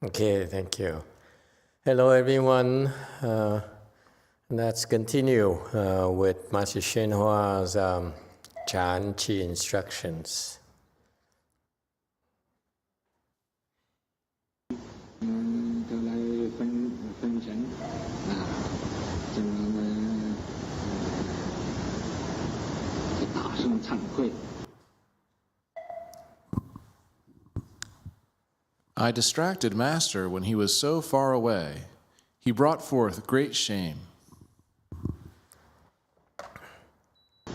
Okay, thank you. Hello, everyone. Let's continue with Master YongHua's Chan Chi instructions. 都来分神这个大声惭愧。 I distracted Master when he was so far away. He brought forth great shame. 大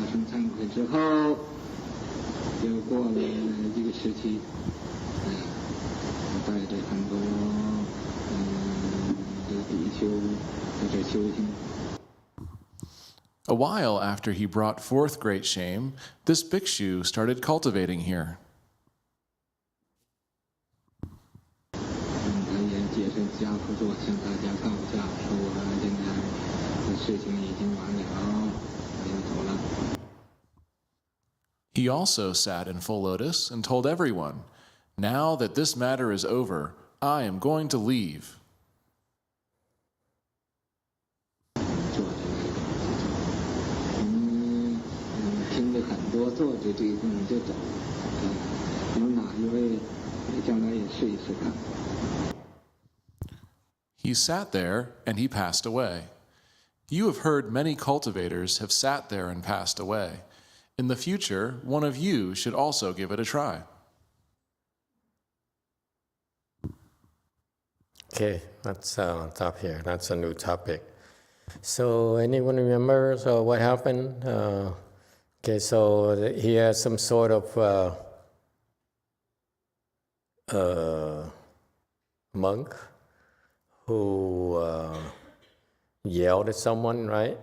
声惭愧之后，又过了一个时期，带着很多这比丘在这修行。 A while after he brought forth great shame, this bhikshu started cultivating here. 他也解释家父说，向大家告假说，现在事情已经完了，要走了。 He also sat in full lotus and told everyone, "Now that this matter is over, I am going to leave." 坐着听了很多，坐着这个你就走，有哪一位将来也试一试看。 He sat there and he passed away. You have heard many cultivators have sat there and passed away. In the future, one of you should also give it a try. Okay, let's stop here. That's a new topic. So, anyone remember what happened? Okay, so he has some sort of monk who yelled at someone, right?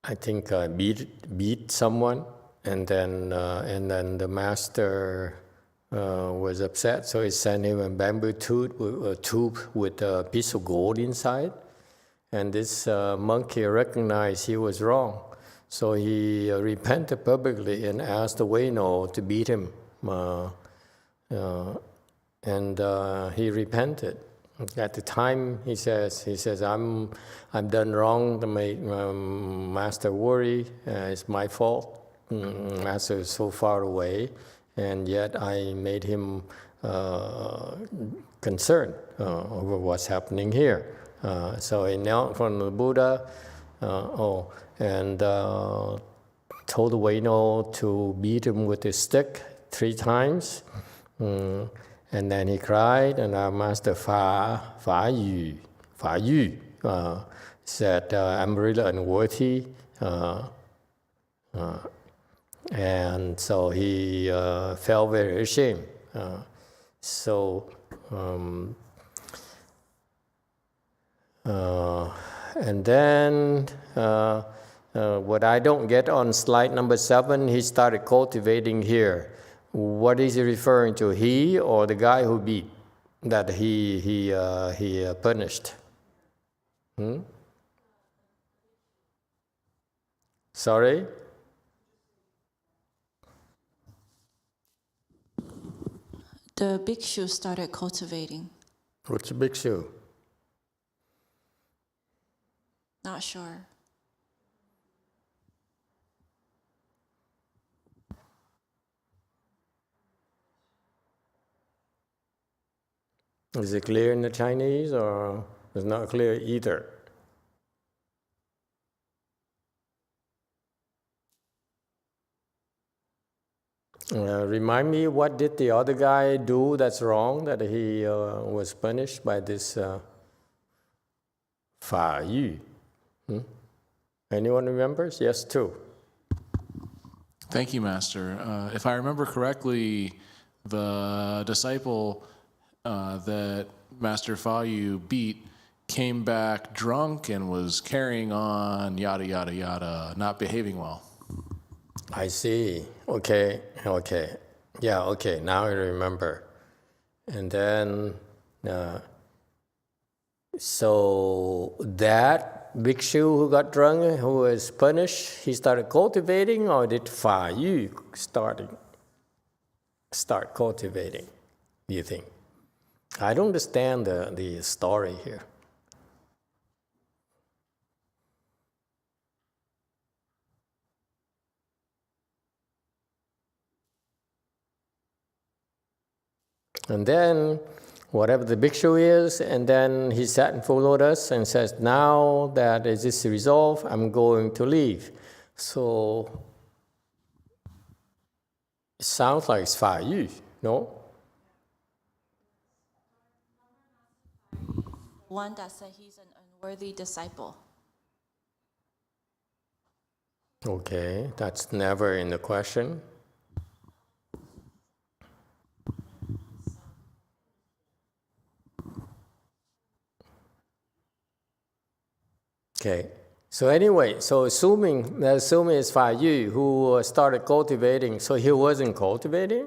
I think beat someone, and then the master was upset, so he sent him a bamboo tube with a piece of gold inside. And this monkey recognized he was wrong, so he repented publicly and asked the Weno to beat him. And he repented. At the time, he says, I'm done wrong to make Master worry. It's my fault. Master is so far away, and yet I made him concerned over what's happening here. So he knelt in front of the Buddha, and told the Weno to beat him with his stick 3 times. And then he cried, and our master Fa Yu said, I'm really unworthy. And so he felt very ashamed. And then what I don't get on slide number 7, he started cultivating here. What is he referring to? He or the guy who beat, that he punished? Sorry? The bhikshu started cultivating. Which bhikshu? Not sure. Is it clear in the Chinese, or it's not clear either? Remind me, what did the other guy do that's wrong, that he was punished by this Fa Yu? Anyone remembers? Yes, 2. Thank you, Master. If I remember correctly, the disciple that Master Fa Yu beat came back drunk and was carrying on, yada, yada, yada, not behaving well. I see. Okay. Yeah, okay, now I remember. And then, so that bhikshu who got drunk, who was punished, he started cultivating, or did Fa Yu starting? start cultivating, do you think? I don't understand the story here. And then, whatever the bhikshu is, and then he sat in full lotus and says, now that this is resolved, I'm going to leave. So, it sounds like it's Fa Yu, no? One that said he's an unworthy disciple. Okay, that's never in the question. Okay, so anyway, so assuming it's Fa Yu who started cultivating, so he wasn't cultivating?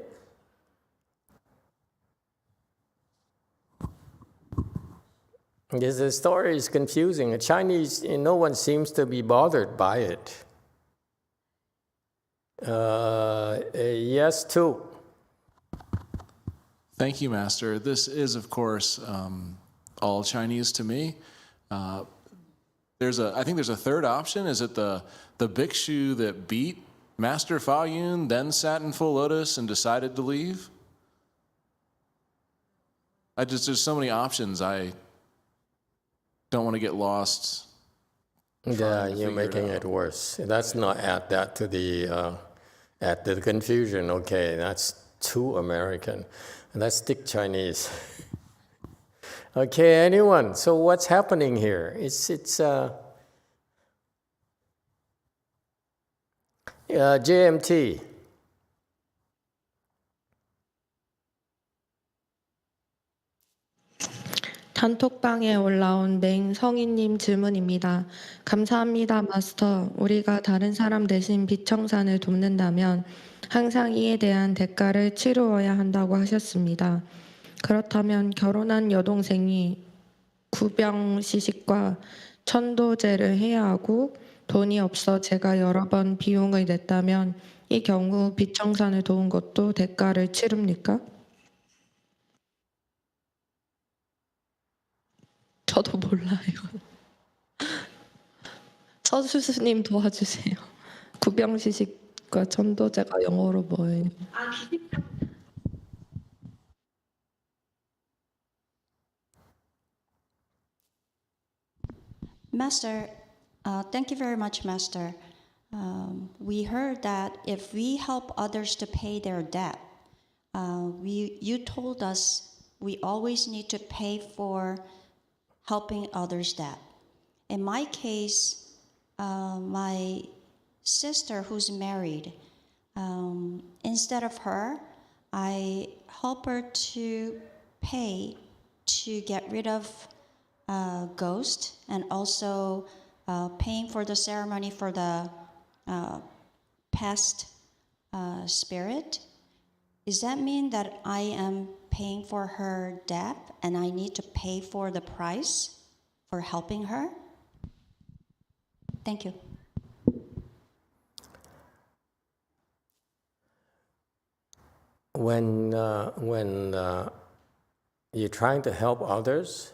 Because the story is confusing. In Chinese, no one seems to be bothered by it. Yes, too. Thank you, Master. This is, of course, all Chinese to me. I think there's a third option. Is it the bhikshu that beat Master Fa Yun, then sat in full lotus and decided to leave? There's so many options. I don't want to get lost. Yeah, you're making it worse. Let's not add that to the confusion. Okay, that's too American. Let's stick Chinese. Okay, anyone? So what's happening here? It's JMT. 단톡방에 올라온 맹 성인님 질문입니다. 감사합니다, 마스터. 우리가 다른 사람 대신 비청산을 돕는다면 항상 이에 대한 대가를 치루어야 한다고 하셨습니다. 그렇다면 결혼한 여동생이 구병시식과 천도제를 해야 하고 돈이 없어 제가 여러 번 비용을 냈다면 이 경우 비청산을 도운 것도 대가를 치릅니까? 저도 몰라요. 서수스님 도와주세요. 구병시식과 천도제가 영어로 뭐예요? Master, thank you very much, Master. We heard that if we help others to pay their debt, you told us we always need to pay for helping others' debt. In my case, my sister who's married, instead of her, I help her to pay to get rid of ghost and also paying for the ceremony for the past spirit. Does that mean that I am paying for her debt and I need to pay for the price for helping her? Thank you. When you're trying to help others,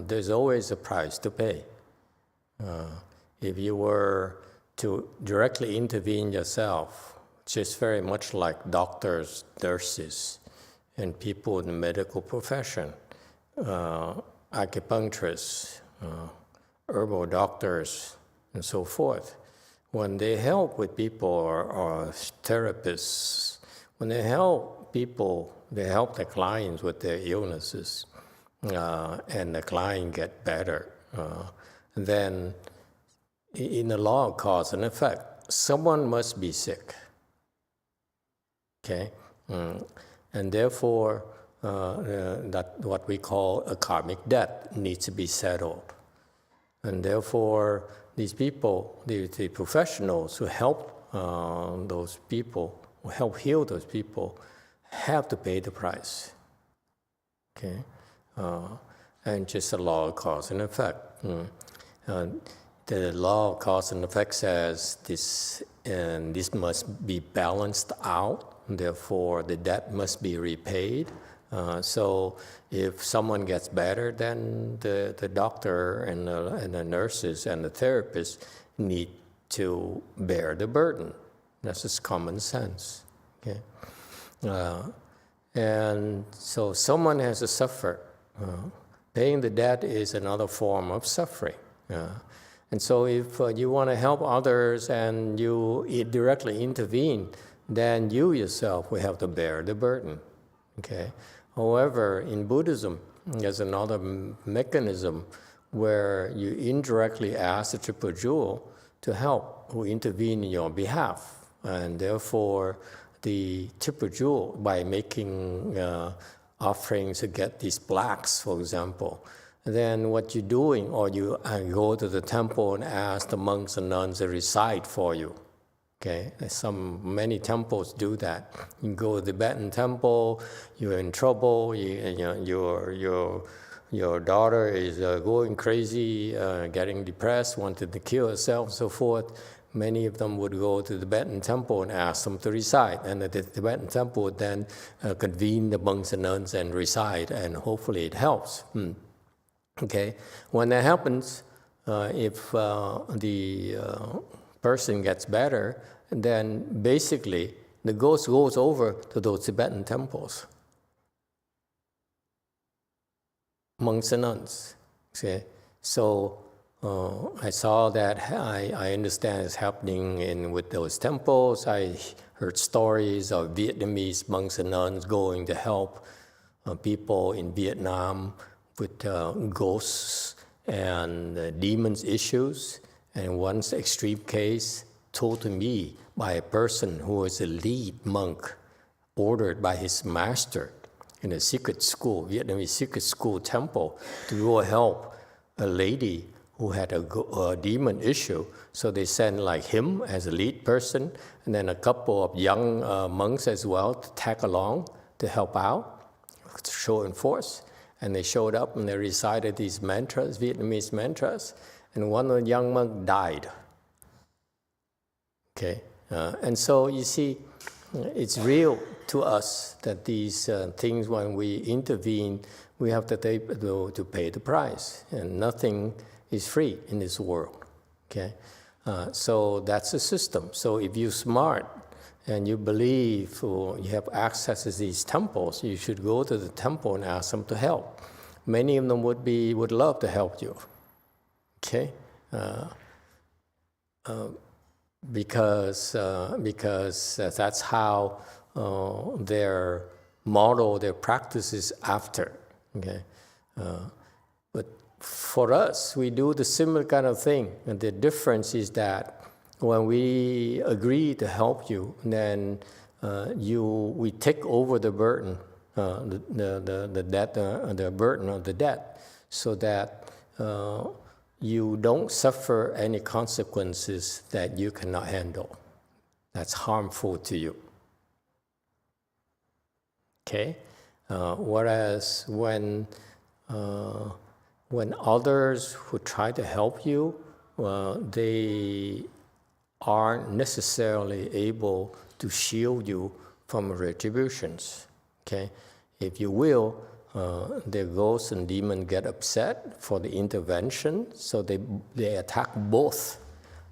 there's always a price to pay. If you were to directly intervene yourself, just very much like doctors, nurses, and people in the medical profession, acupuncturists, herbal doctors, and so forth, when they help with people or therapists, when they help people, they help their clients with their illnesses, and the client get better. Then, in the law of cause and effect, someone must be sick. Okay, and therefore, that what we call a karmic debt needs to be settled, and therefore, these people, the professionals who help those people, who help heal those people, have to pay the price. Okay, and just the law of cause and effect. The law of cause and effect says this, and this must be balanced out. Therefore, the debt must be repaid. So if someone gets better, then the doctor and the nurses and the therapists need to bear the burden. That's just common sense. Okay? And so someone has to suffer. Paying the debt is another form of suffering. And so if you want to help others and you directly intervene, then you yourself will have to bear the burden. Okay? However, in Buddhism, there's another mechanism where you indirectly ask the Triple Jewel to help, who intervene in your behalf. And therefore, the Triple Jewel, by making offerings to get these plaques, for example, then what you're doing, or you go to the temple and ask the monks and nuns to recite for you. Okay, many temples do that. You go to the Tibetan temple, you're in trouble. Your daughter is going crazy, getting depressed, wanted to kill herself, so forth. Many of them would go to the Tibetan temple and ask them to recite, and the Tibetan temple would then convene the monks and nuns and recite, and hopefully it helps. Okay, when that happens, if the person gets better, then basically the ghost goes over to those Tibetan temples, monks and nuns. Okay, so I saw that. I understand it's happening with those temples. I heard stories of Vietnamese monks and nuns going to help people in Vietnam with ghosts and demons issues. And one extreme case told to me by a person who was a lead monk ordered by his master in a secret school, Vietnamese secret school temple, to go help a lady who had a demon issue. So they sent like him as a lead person, and then a couple of young monks as well to tag along to help out, to show in force. And they showed up and they recited these mantras, Vietnamese mantras, and one of the young monks died. Okay, and so you see, it's real to us that these things, when we intervene, we have to pay the price, and nothing is free in this world. Okay, so that's the system. So if you're smart and you believe or you have access to these temples, you should go to the temple and ask them to help. Many of them would love to help you. Okay, because that's how their model, their practice is after. Okay, but for us, we do the similar kind of thing, and the difference is that when we agree to help you, then we take over the burden, the debt, the burden of the debt, so that you don't suffer any consequences that you cannot handle. That's harmful to you. Okay, whereas when others who try to help you, they aren't necessarily able to shield you from retributions. Okay, if you will, the ghosts and demons get upset for the intervention, so they attack both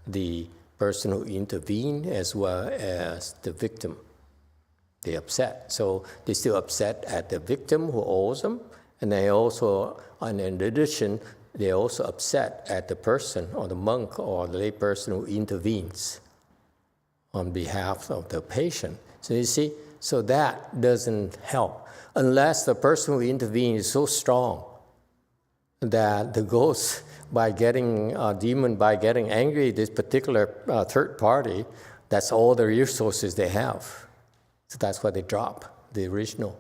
the person who intervened as well as the victim. They upset, so they still upset at the victim who owes them, and they also, and in addition, they also upset at the person or the monk or the lay person who intervenes on behalf of the patient. So you see, so that doesn't help unless the person who intervenes is so strong that the ghost, by getting a demon, by getting angry, this particular third party, that's all the resources they have. So that's why they drop the original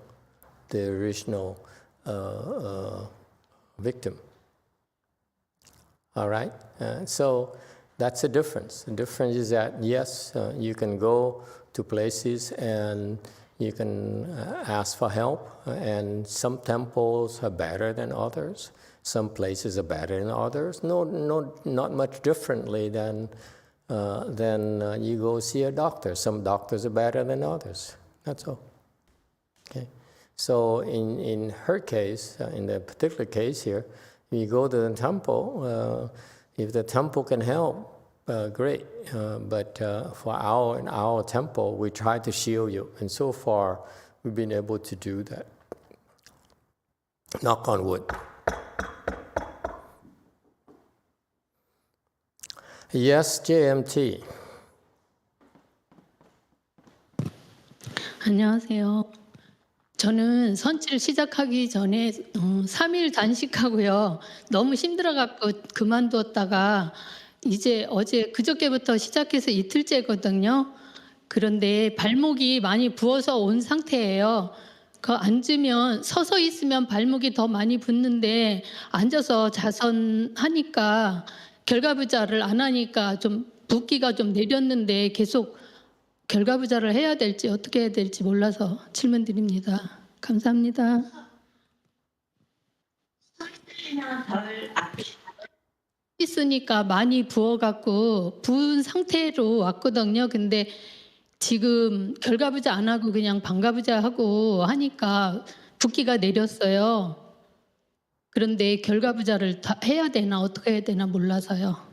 victim. All right? So that's the difference. The difference is that, yes, you can go to places and you can ask for help, and some temples are better than others. Some places are better than others. Not much differently than you go see a doctor. Some doctors are better than others. That's all. Okay. So in her case, in the particular case here, you go to the temple. If the temple can help, great. But for our temple, we try to shield you, and so far we've been able to do that. Knock on wood. Yes, JMT. 안녕하세요. 저는 선치를 시작하기 전에 3일 단식하고요. 너무 힘들어갖고 그만두었다가 이제 그저께부터 시작해서 이틀째거든요. 그런데 발목이 많이 부어서 온 상태예요. 앉으면 서서 있으면 발목이 더 많이 붓는데 앉아서 자선하니까 결과부자를 안 하니까 좀 붓기가 좀 내렸는데 계속 결과부자를 해야 될지 어떻게 해야 될지 몰라서 질문 드립니다. 감사합니다. 있으니까 많이 부어갖고 부은 상태로 왔거든요. 근데 지금 결과부자 안 하고 그냥 방가부자 하고 하니까 붓기가 내렸어요. 그런데 결과부자를 다 해야 되나 어떻게 해야 되나 몰라서요.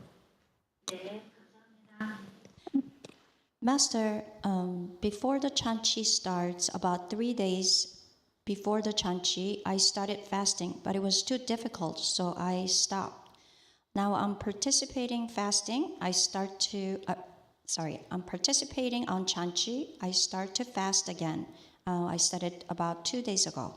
Master, before the Chanchi starts, about 3 days before the Chanchi, I started fasting, but it was too difficult, so I stopped. Now I'm participating fasting. I'm participating on Chanchi. I start to fast again. I started about 2 days ago.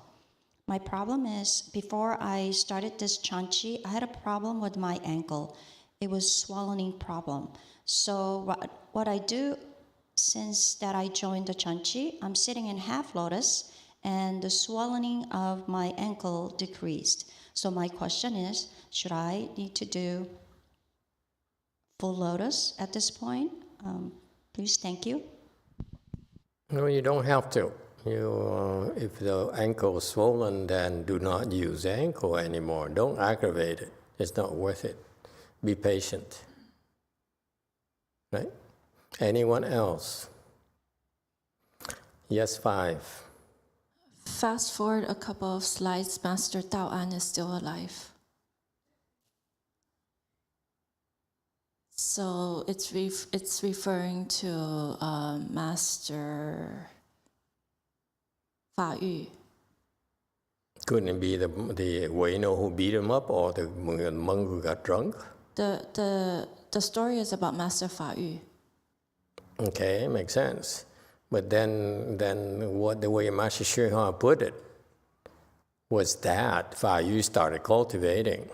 My problem is, before I started this Chanchi, I had a problem with my ankle. It was swallowing problem. So what I do, since that I joined the Chanchi, I'm sitting in half lotus, and the swelling of my ankle decreased. So my question is, should I need to do full lotus at this point? Please, thank you. No, you don't have to. If the ankle is swollen, then do not use the ankle anymore. Don't aggravate it. It's not worth it. Be patient. Right? Anyone else? Yes, 5. Fast forward a couple of slides, Master Tao An is still alive. So it's referring to Master Fa Yu. Couldn't it be the Weino who beat him up or the monk who got drunk? The story is about Master Fa Yu. Okay, makes sense. But then what the way Master YongHua put it was that Fa Yu started cultivating.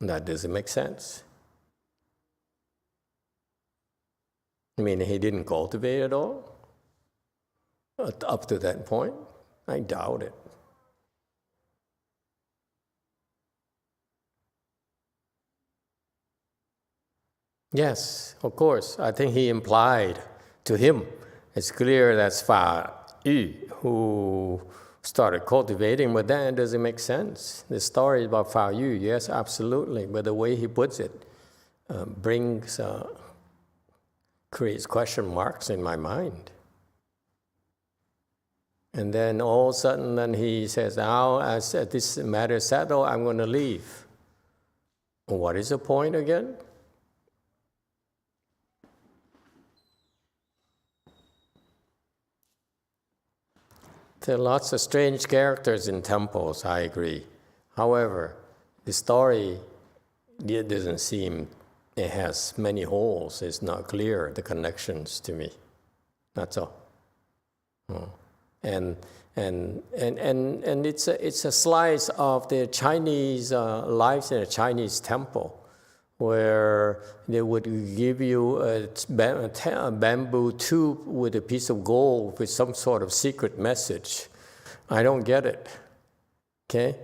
That doesn't make sense. I mean, he didn't cultivate at all? Up to that point? I doubt it. Yes, of course. I think he implied to him, it's clear that's Fa Yu who started cultivating, but then it doesn't make sense. The story about Fa Yu, yes, absolutely, but the way he puts it creates question marks in my mind. And then all of a sudden, then he says, now as this matter is settled, I'm going to leave. What is the point again? There are lots of strange characters in temples, I agree. However, the story, it doesn't seem, it has many holes. It's not clear, the connections to me. That's all. And it's a slice of the Chinese lives in a Chinese temple, where they would give you a bamboo tube with a piece of gold with some sort of secret message. I don't get it. Okay?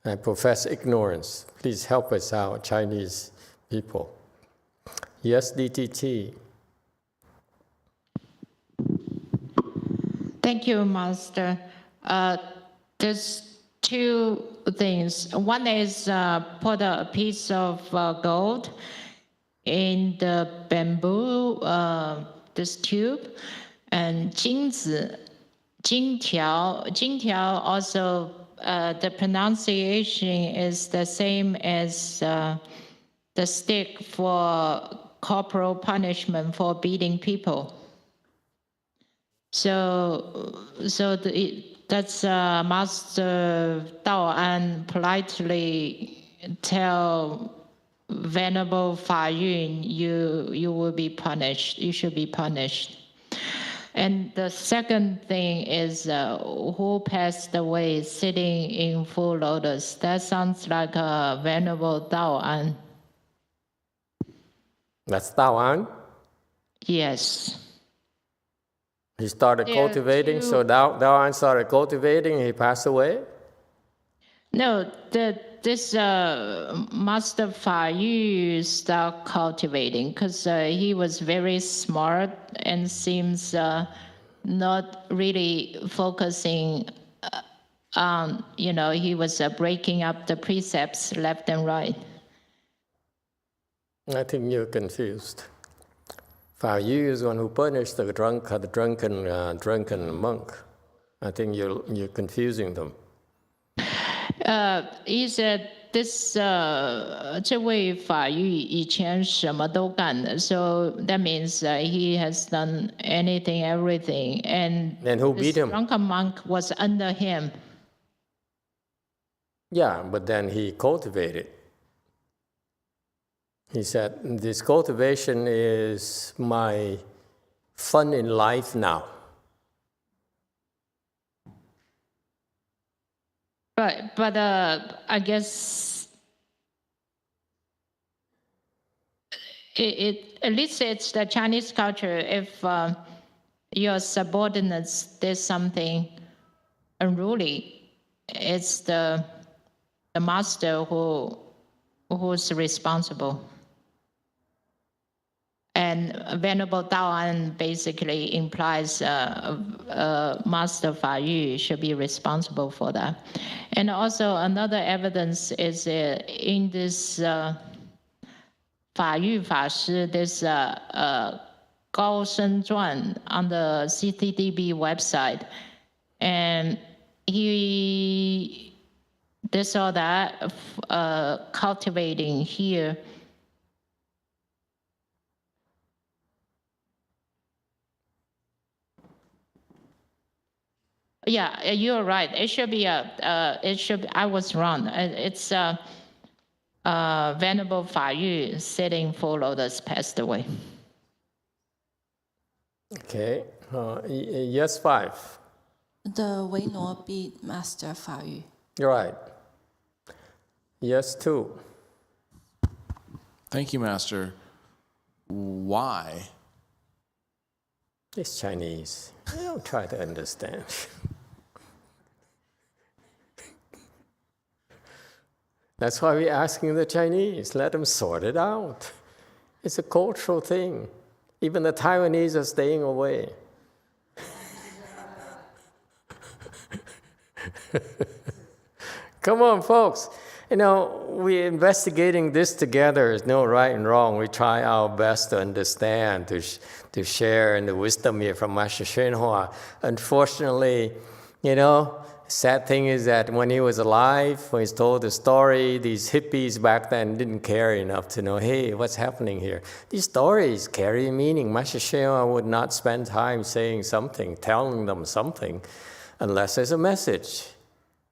I profess ignorance. Please help us out, Chinese people. Yes, DTT. Thank you, Master. There's two things. One is put a piece of gold in the bamboo this tube. And 金子, 金条 also, the pronunciation is the same as the stick for corporal punishment for beating people. That's Master Daoan politely tell Venerable Fa Yun, you will be punished. You should be punished. And the second thing is who passed away sitting in full lotus. That sounds like a Venerable Daoan. That's Daoan. Yes. He started There are cultivating, two- so Daoan started cultivating, he passed away? No, this Master Fa Yu started cultivating because he was very smart and seems not really focusing on, he was breaking up the precepts left and right. I think you're confused. Fa Yu is the one who punished the drunken monk. I think you're confusing them. He said this 这位法律以前什么都干的, so that means he has done anything, everything, and who beat him? Drunken monk was under him. Yeah, but then he cultivated. He said, this cultivation is my fun in life now. But I guess at least it's the Chinese culture. If your subordinates did something unruly, it's the master who's responsible. And Venerable Daoan basically implies Master Fa Yu should be responsible for that. And also another evidence is in this Fa Yu Fa Shi, this Gao Shen Zhuan on the CCTV website. And he did all that cultivating here. Yeah, you're right. It should be I was wrong. It's Venerable Fa Yu sitting full lotus passed away. Okay, yes, 5. The Wei Nuo beat Master Fa Yu. You're right. Yes, 2. Thank you, Master. Why? It's Chinese. I don't try to understand. That's why we're asking the Chinese. Let them sort it out. It's a cultural thing. Even the Taiwanese are staying away. Come on, folks. We're investigating this together. There's no right and wrong. We try our best to understand, to share in the wisdom here from Master YongHua. Unfortunately, sad thing is that when he was alive, when he's told the story, these hippies back then didn't care enough to know, hey, what's happening here? These stories carry meaning. Master YongHua would not spend time saying something, telling them something, unless there's a message.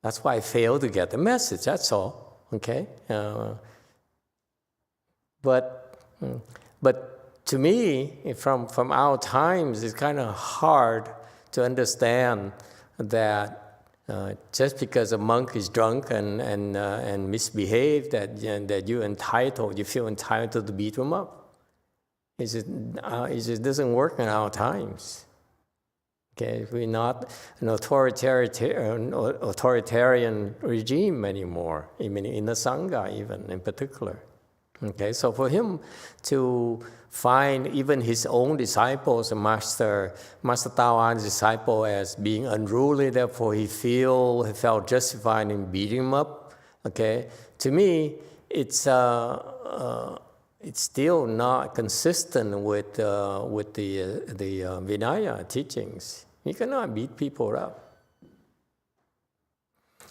That's why I failed to get the message, that's all, okay? But to me, from our times, it's kind of hard to understand that just because a monk is drunk and misbehaved, that you feel entitled to beat him up. It just doesn't work in our times. Okay, we're not an authoritarian regime anymore, even in the Sangha, even in particular. Okay, so for him to find even his own disciples, Master Daoan's disciple, as being unruly, therefore he felt justified in beating him up. Okay, to me, it's it's still not consistent with the Vinaya teachings. You cannot beat people up.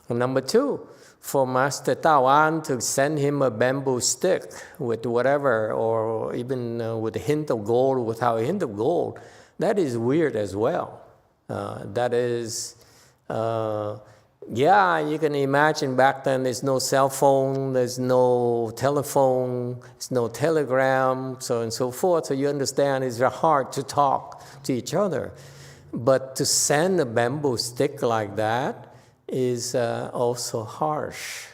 And number two, for Master Tao An to send him a bamboo stick with whatever, or even with a hint of gold, without a hint of gold, that is weird as well. That is, yeah, you can imagine back then there's no cell phone, there's no telephone, there's no telegram, so and so forth. So you understand it's hard to talk to each other. But to send a bamboo stick like that is also harsh.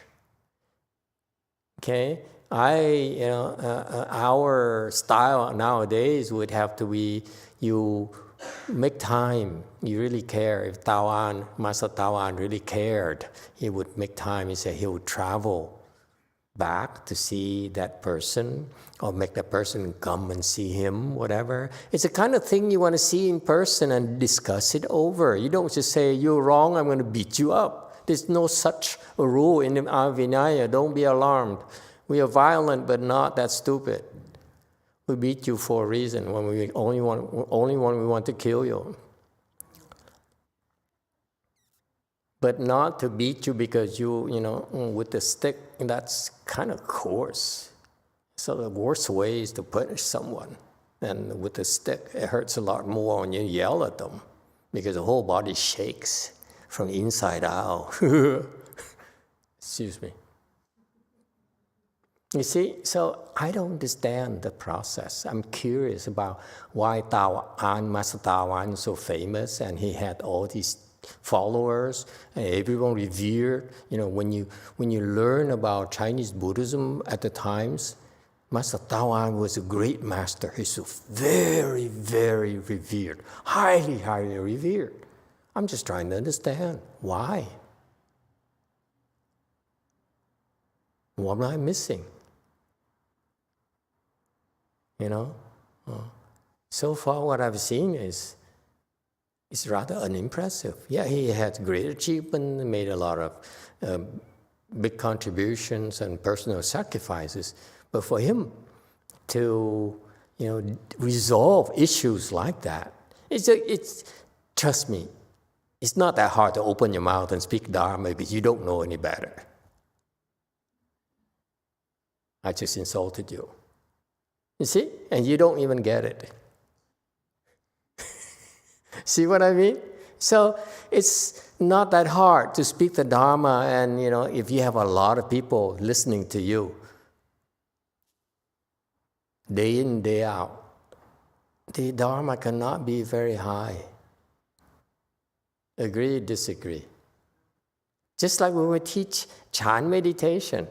Okay, our style nowadays would have to be you make time. You really care. If Master Tao An really cared, he would make time. He said he would travel back to see that person, or make that person come and see him, whatever. It's the kind of thing you want to see in person and discuss it over. You don't just say, you're wrong, I'm going to beat you up. There's no such a rule in our Vinaya. Don't be alarmed. We are violent, but not that stupid. We beat you for a reason, when we only when we want to kill you. But not to beat you because you with the stick, that's kind of coarse. So the worst way is to punish someone. And with the stick, it hurts a lot more when you yell at them, because the whole body shakes from inside out. Excuse me. You see, so I don't understand the process. I'm curious about why Master Tao An is so famous, and he had all these followers, and everyone revered. When you learn about Chinese Buddhism at the times, Master Tao An was a great master. He's so very, very revered, highly, highly revered. I'm just trying to understand why. What am I missing? So far what I've seen is rather unimpressive. Yeah, he had great achievement, made a lot of big contributions and personal sacrifices. But for him to, resolve issues like that, it's trust me, it's not that hard to open your mouth and speak Dharma because you don't know any better. I just insulted you. You see? And you don't even get it. See what I mean? So it's not that hard to speak the Dharma, and if you have a lot of people listening to you, day in, day out, the Dharma cannot be very high. Agree, disagree? Just like when we teach Chan meditation.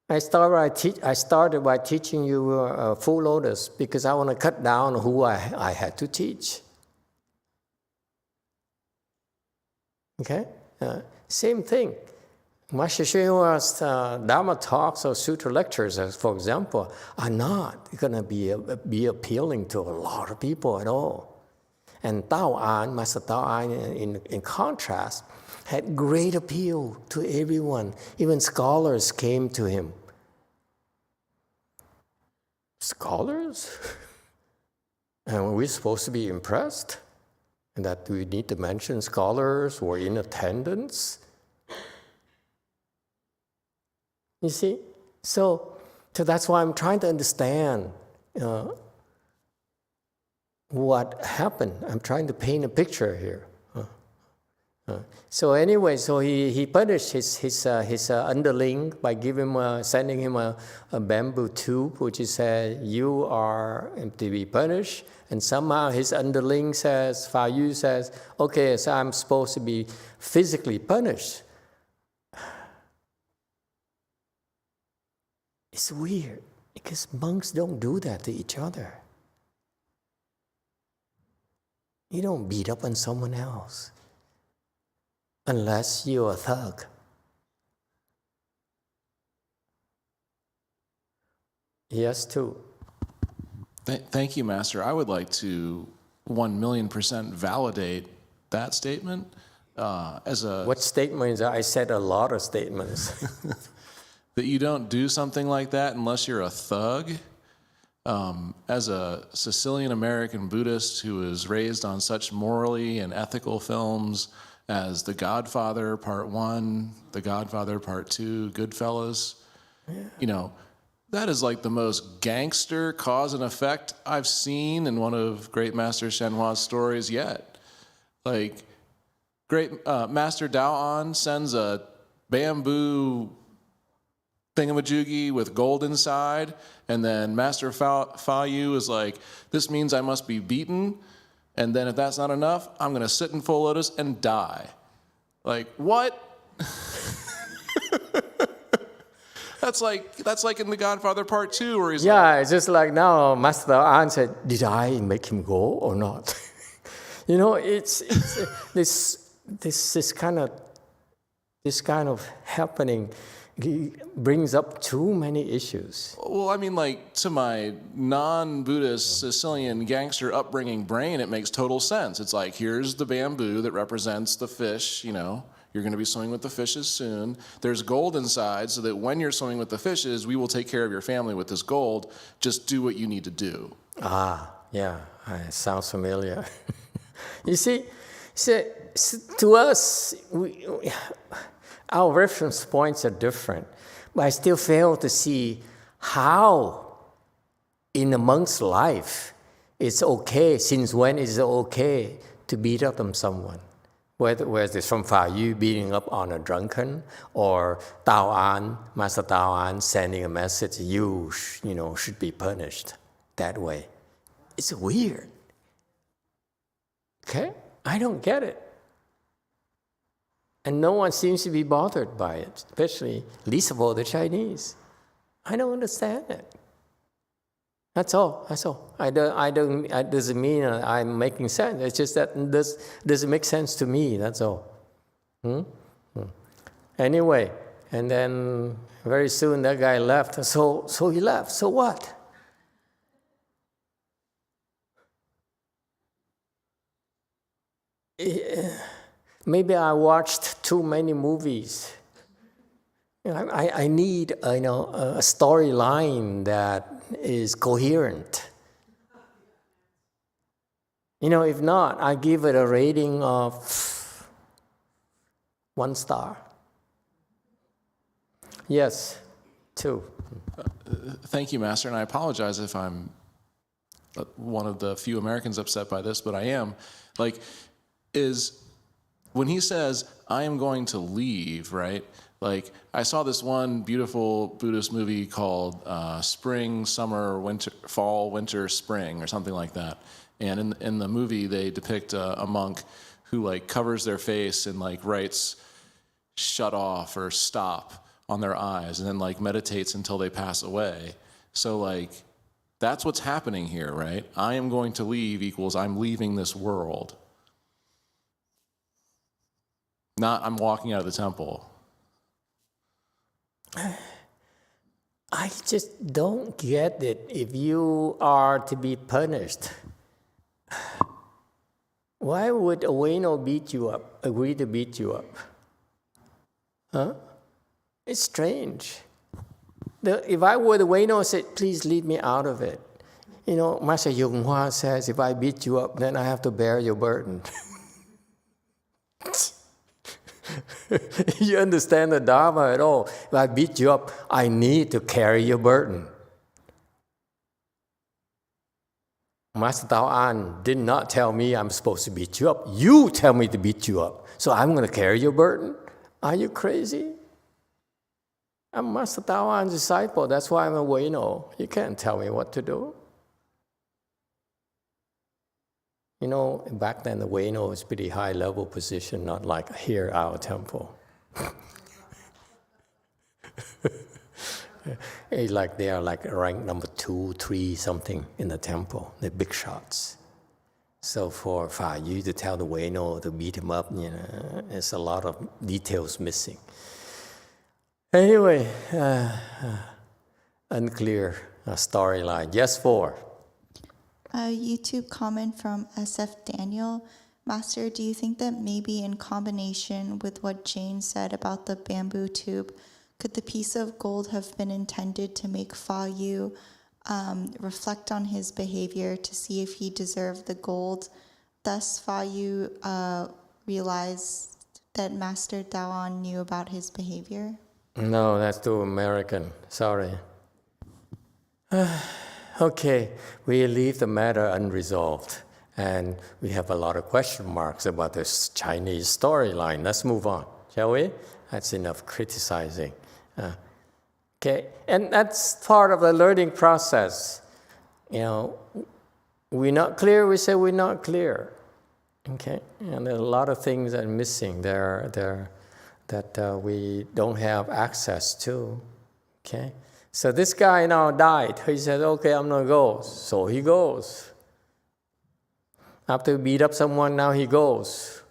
I started by teaching you full lotus because I want to cut down who I had to teach. Okay? Same thing. Master YongHua's Dharma talks or sutra lectures, for example, are not going to be appealing to a lot of people at all. And Master Tao An, in contrast, had great appeal to everyone. Even scholars came to him. Scholars? And we're supposed to be impressed? And that we need to mention scholars who are in attendance? You see? So that's why I'm trying to understand what happened. I'm trying to paint a picture here. So anyway, so he punished his underling by sending him a bamboo tube, which he said, you are to be punished. And somehow his underling says, Fa Yu says, okay, so I'm supposed to be physically punished. It's weird, because monks don't do that to each other. You don't beat up on someone else. Unless you're a thug. Yes, too. Thank you, Master. I would like to 1,000,000% validate that statement as a... What statement is that? I said a lot of statements. that you don't do something like that unless you're a thug. As a Sicilian American Buddhist who was raised on such morally and ethical films as The Godfather Part 1, The Godfather Part 2, Goodfellas, you know, that is like the most gangster cause and effect I've seen in one of Great Master Shenhua's stories yet. Like, Master Daoan sends a bamboo thingamajiggy with gold inside, and then Master Fa Yu is like, this means I must be beaten, and then if that's not enough, I'm going to sit in full lotus and die. Like, what? That's like in The Godfather Part 2 where he's Yeah, it's just like now Master Daoan said, did I make him go or not? You know, it's this kind of happening brings up too many issues. Well, I mean, like, to my non-Buddhist Sicilian gangster upbringing brain, it makes total sense. It's like, here's the bamboo that represents the fish, you know. You're going to be swimming with the fishes soon. There's gold inside so that when you're swimming with the fishes, we will take care of your family with this gold. Just do what you need to do. Ah, yeah, it sounds familiar. You see, to us, our reference points are different, but I still fail to see how in a monk's life it's okay, since when is it okay to beat up on someone? Whether it's from Fa Yu beating up on a drunken, or Master Daoan sending a message, you should be punished that way. It's weird. Okay? I don't get it. And no one seems to be bothered by it, especially, least of all, the Chinese. I don't understand it. That's all. It doesn't mean I'm making sense. It's just that this doesn't make sense to me. That's all. Anyway, and then very soon that guy left. So he left. So what? Maybe I watched too many movies. I need a storyline that is coherent. If not, I give it a rating of 1 star. Yes, 2. Thank you, Master, and I apologize if I'm one of the few Americans upset by this, but I am. Is when he says, I am going to leave, right? Like, I saw this one beautiful Buddhist movie called Spring, Summer, Winter, Fall, Winter, Spring, or something like that. And in the movie, they depict a monk who covers their face and writes "shut off" or "stop" on their eyes, and then meditates until they pass away. So that's what's happening here, right? I am going to leave equals I'm leaving this world. Not I'm walking out of the temple. I just don't get it. If you are to be punished, why would Ueno agree to beat you up? Huh? It's strange. If I were the Ueno, I said, please leave me out of it. Master YongHua says, if I beat you up, then I have to bear your burden. You understand the Dharma at all? If I beat you up, I need to carry your burden. Master Daoan did not tell me I'm supposed to beat you up. You tell me to beat you up. So I'm going to carry your burden? Are you crazy? I'm Master Daoan's disciple. That's why I'm a Ueno. You can't tell me what to do. Back then the Ueno was pretty high level position, not like here, our temple. They are rank number 2, 3, something in the temple. They're big shots. So for Fa Yu to tell the Ueno to beat him up, there's a lot of details missing. Anyway, unclear storyline. Yes, 4. A YouTube comment from SF Daniel. Master, do you think that maybe in combination with what Jane said about the bamboo tube, Could the piece of gold have been intended to make Fa Yu reflect on his behavior to see if he deserved the gold? Thus, Fa Yu realized that Master Daoan knew about his behavior? No, that's too American. Sorry. Okay, we leave the matter unresolved. And we have a lot of question marks about this Chinese storyline. Let's move on, shall we? That's enough criticizing. Okay, and that's part of the learning process. You know, we're not clear, we say we're not clear. Okay, and there are a lot of things that are missing there that we don't have access to. Okay, so this guy now died. He said, okay, I'm gonna go. So he goes. After he beat up someone, now he goes.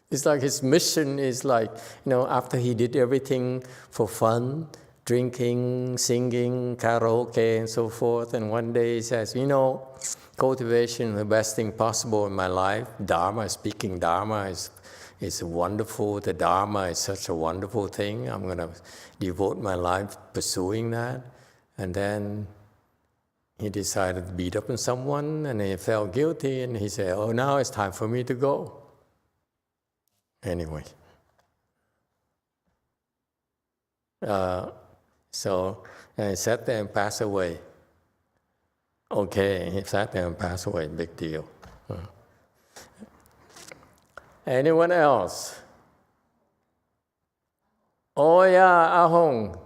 It's like his mission is like, you know, after he did everything for fun, drinking, singing, karaoke, and so forth, and one day he says, you know, cultivation is the best thing possible in my life. Dharma, speaking Dharma is wonderful. The Dharma is such a wonderful thing. I'm going to devote my life pursuing that. And then he decided to beat up on someone, and he felt guilty, and he said, oh, now it's time for me to go. Anyway. So he sat there and passed away. Okay, he sat there and passed away, big deal. Anyone else? Oh yeah, Ahong.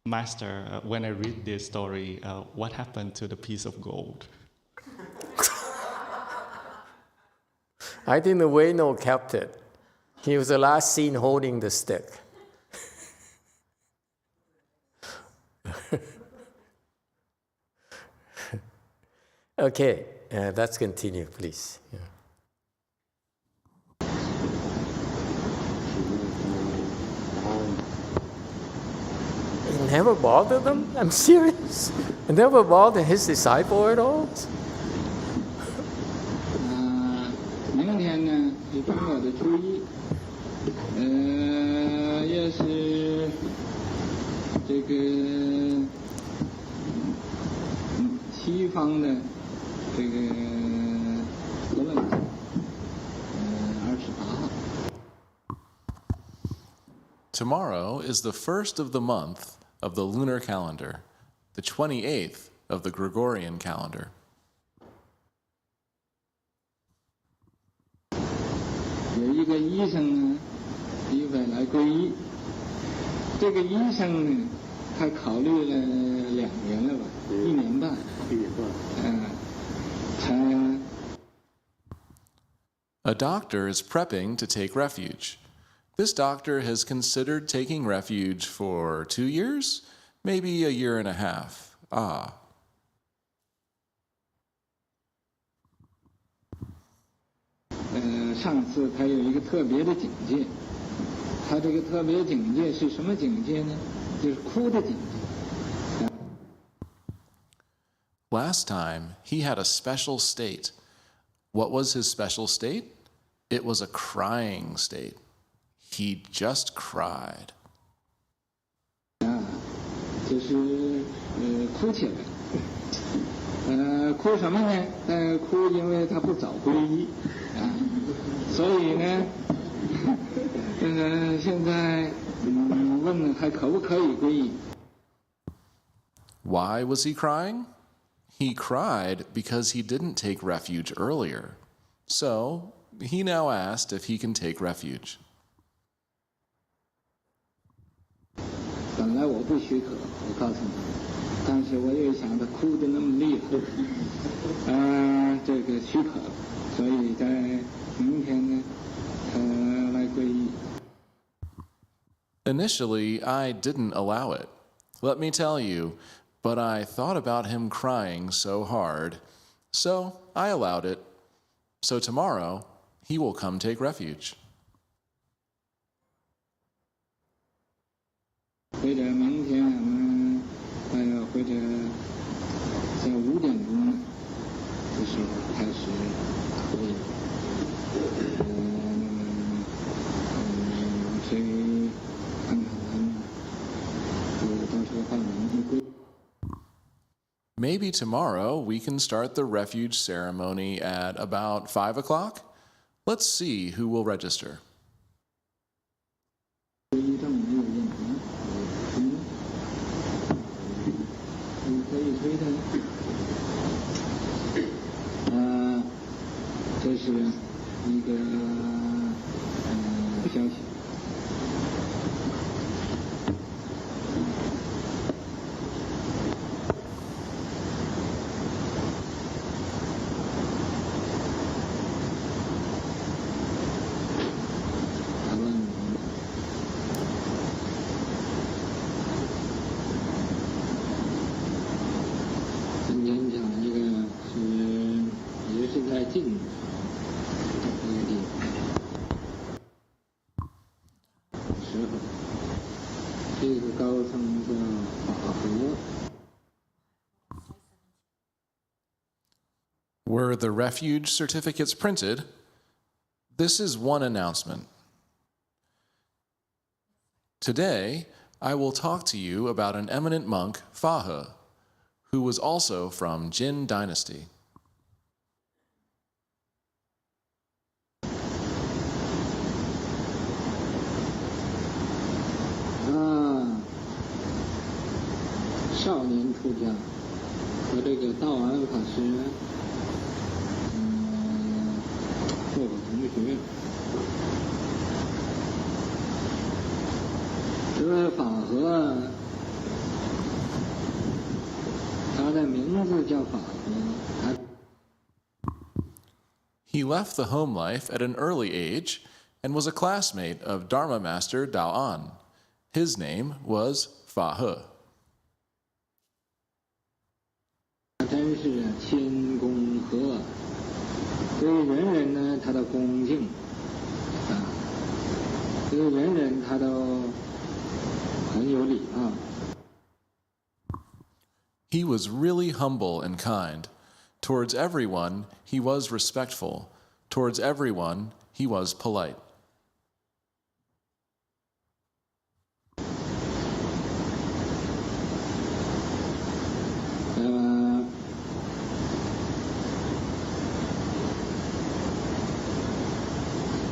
Master, when I read this story, what happened to the piece of gold? I think the Ueno kept it. He was the last seen holding the stick. Okay, let's continue, please. Yeah. It never bothered them? I'm serious. It never bothered his disciple at all? 明天呢是正月的初一，也是这个西方的这个和论节，28号。 Tomorrow is the first of the month of the lunar calendar, the 28th of the Gregorian calendar. 有一个医生呢，一会来皈依。这个医生呢，他考虑了2年了吧，1年半。A doctor is prepping to take refuge. This doctor has considered taking refuge for 2 years, maybe a year and a half. Ah. 上次他有一个特别的境界，他这个特别境界是什么境界呢？就是哭的境界。Last time, he had a special state. What was his special state? It was a crying state. He just cried. 就是哭起来。哭什么呢？哭因为他不早皈依所以呢，现在问还可不可以皈依 Why was he crying? He cried because he didn't take refuge earlier. So, he now asked if he can take refuge. 本来我不许可，我告诉你，但是我又想他哭得那么厉害，这个许可，所以在明天呢，来皈依。Initially, I didn't allow it. Let me tell you, but I thought about him crying so hard, so I allowed it. So tomorrow, he will come take refuge. 或者明天我们或者在5点钟的时候开始会 Maybe tomorrow we can start the refuge ceremony at about 5 o'clock? Let's see who will register. 一正没有任何你可以推的。这是一个消息。今天讲一个也是在晋一个地方时候，这个高僧叫法和。Were the refuge certificates printed? This is one announcement. Today, I will talk to you about an eminent monk, Fa He, who was also from Jin Dynasty. Ah, 少年出家，和这个道安法师，做过同学。这位法和，他的名字叫法和。 He left the home life at an early age and was a classmate of Dharma master Dao An. His name was Fa He. 他真是谦恭和蔼，对人人呢他都恭敬，对人人他都很有礼貌。 He was really humble and kind. Towards everyone, he was respectful. Towards everyone, he was polite.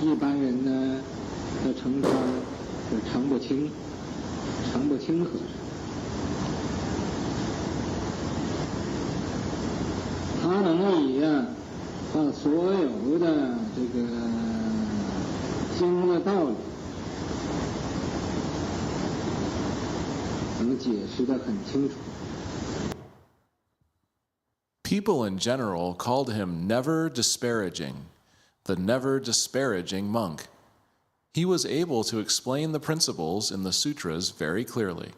一般人呢的称他是常不清和尚。 他能以把所有的这个经的道理能解释得很清楚。 People in general called him never disparaging, the never disparaging monk. He was able to explain the principles in the sutras very clearly.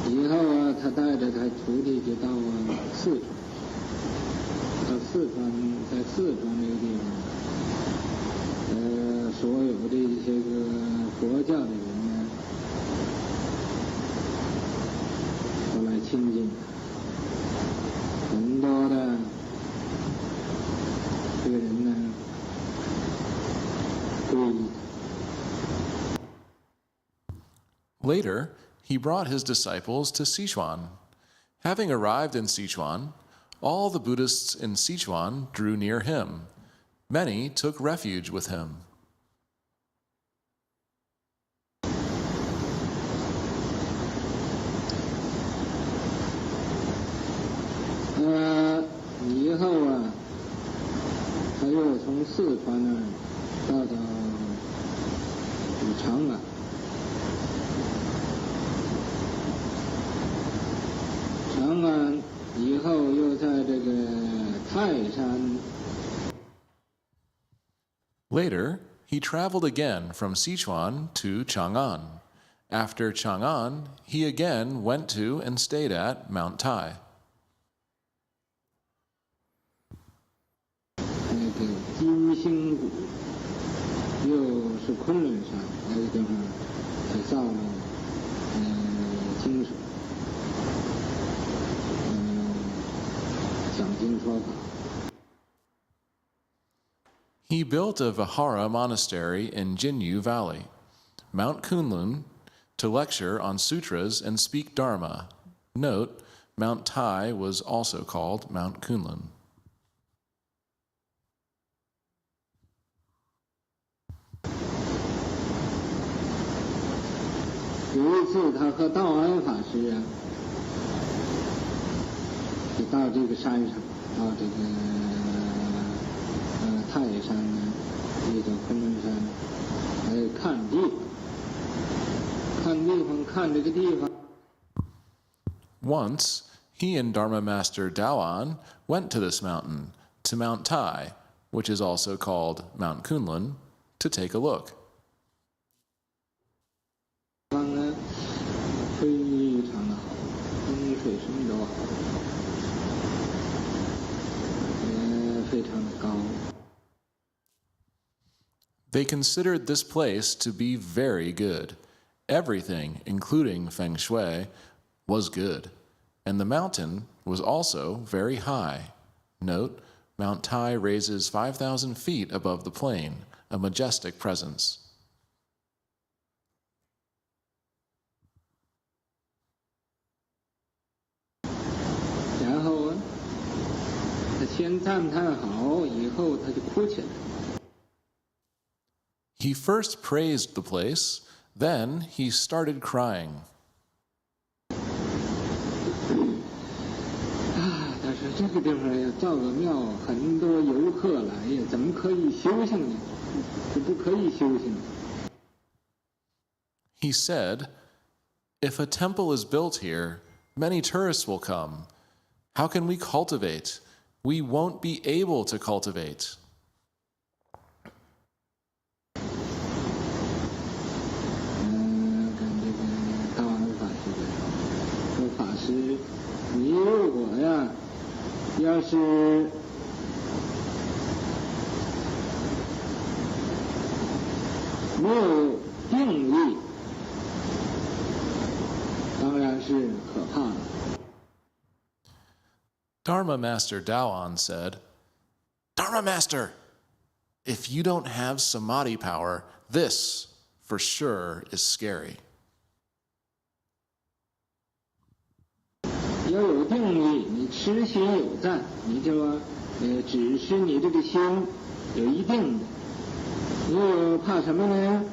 以后他带着他徒弟就到四川，在四川这个地方，所有的一些个佛教的人呢，都来亲近，很多的这个人呢，皈依。 Later, he brought his disciples to Sichuan. Having arrived in Sichuan, all the Buddhists in Sichuan drew near him. Many took refuge with him. 以后他又从四川那儿到长安。 长安以后又在这个泰山。 Later, he traveled again from Sichuan to Chang'an. After Chang'an, he again went to and stayed at Mount Tai. 那个金星谷，又是昆仑山那个地方，才造了经水。 讲经说法。He built a Vihara monastery in Jinyu Valley, Mount Kunlun, to lecture on sutras and speak Dharma. Note, Mount Tai was also called Mount Kunlun. 有一次，他和道安法师啊，就到这个山上，到这个太山呢，这个叫昆仑山，看地方，看地方，看这个地方。 Once, he and Dharma Master Daoan went to this mountain, to Mount Tai, which is also called Mount Kunlun, to take a look. 地方呢，非常的好，风水什么都好，非常的高。 They considered this place to be very good. Everything, including feng shui, was good, and the mountain was also very high. Note, Mount Tai raises 5,000 feet above the plain, a majestic presence. 然后啊，他先赞叹好，以后他就哭起来。 He first praised the place, then he started crying. 他说这个地方要造个庙，很多游客来呀，怎么可以修行呢？这不可以修行。 He said, "If a temple is built here, many tourists will come. How can we cultivate? We won't be able to cultivate." 跟这个道安法师说，法师，你如果呀，要是没有定力，当然是可怕的。 Dharma Master Daoan said, "Dharma Master, if you don't have samadhi power, this for sure is scary." 要有定力，你持心有赞，你就只是你这个心有一定的，你又怕什么呢？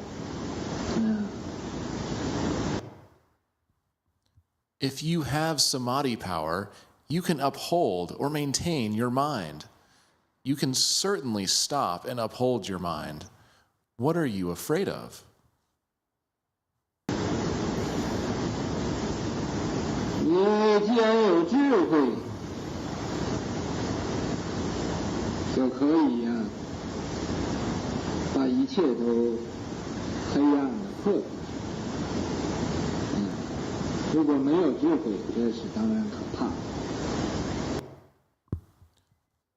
If you have samadhi power, you can uphold or maintain your mind. You can certainly stop and uphold your mind. What are you afraid of? 你既然有智慧，就可以呀、把一切都黑暗的破除。如果没有智慧，这是当然可怕。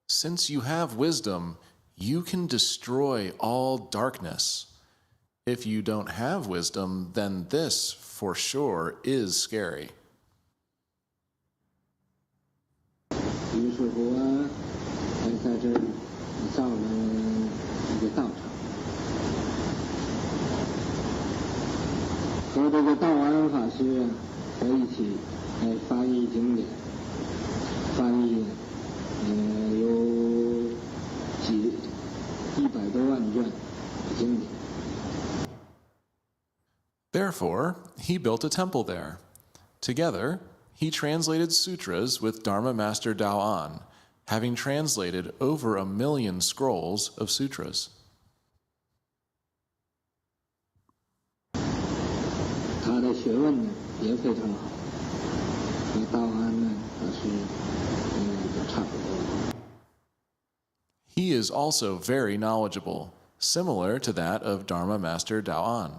Since you have wisdom, you can destroy all darkness. If you don't have wisdom, then this for sure is scary. 于是乎啊，在这儿造了一个道场，和这个道安法师在一起翻译经典，翻译有100多万卷经典。 Therefore, he built a temple there. Together, he translated sutras with Dharma Master Daoan, having translated over 1 million scrolls of sutras. 他的学问呢也非常好，和道安呢倒是都差不多。 He is also very knowledgeable, similar to that of Dharma Master Daoan.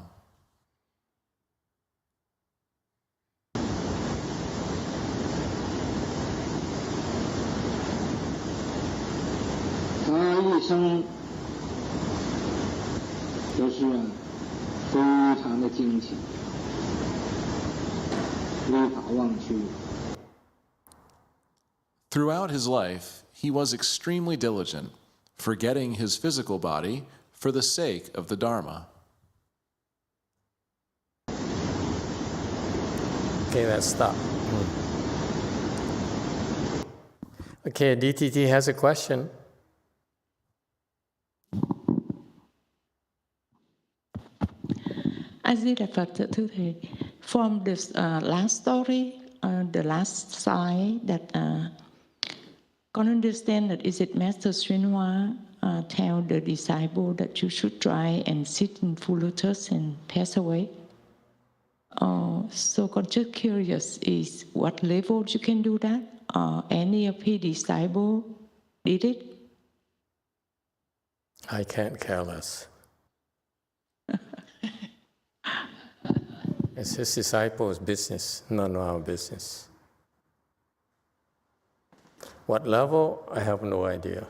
他一生都是非常的精勤，无法忘去。 Throughout his life, he was extremely diligent, forgetting his physical body for the sake of the Dharma. Okay, let's stop. Okay, DTT has a question. I did affect today from this last story, the last slide that can't understand that is it Master YongHua tell the disciple that you should try and sit in full lotus and pass away. So I'm just curious, is what level you can do that? Any of his disciple did it? I can't care less. It's his disciples' business, none of our business. What level? I have no idea.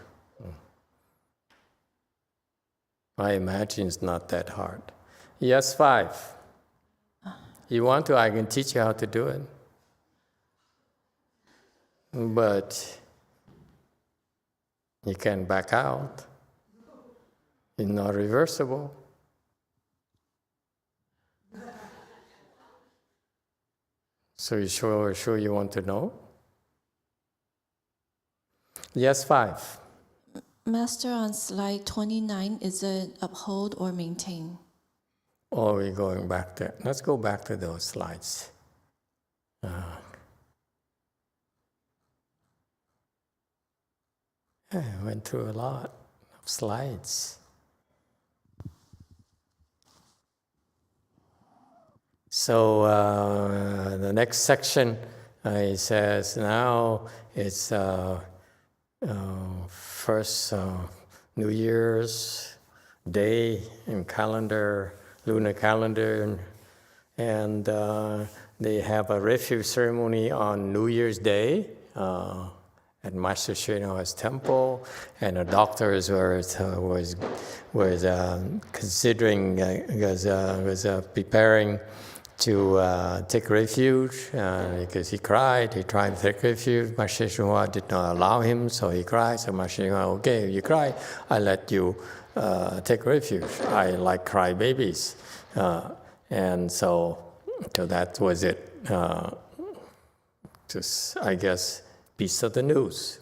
I imagine it's not that hard. Yes, 5. You want to, I can teach you how to do it. But you can back out. It's not reversible. So you sure you want to know? Yes, 5. Master, on slide 29, is it uphold or maintain? Or we're going back there. Let's go back to those slides. I went through a lot of slides. So the next section, it says now it's first New Year's day in calendar, lunar calendar, and they have a refuge ceremony on New Year's Day at Master YongHua's temple, and the doctors was considering was preparing to take refuge because he cried. He tried to take refuge. Master YongHua did not allow him, so he cried. So Master YongHua, okay, if you cry, I let you take refuge. I like cry babies, and so that was it. Just I guess piece of the news.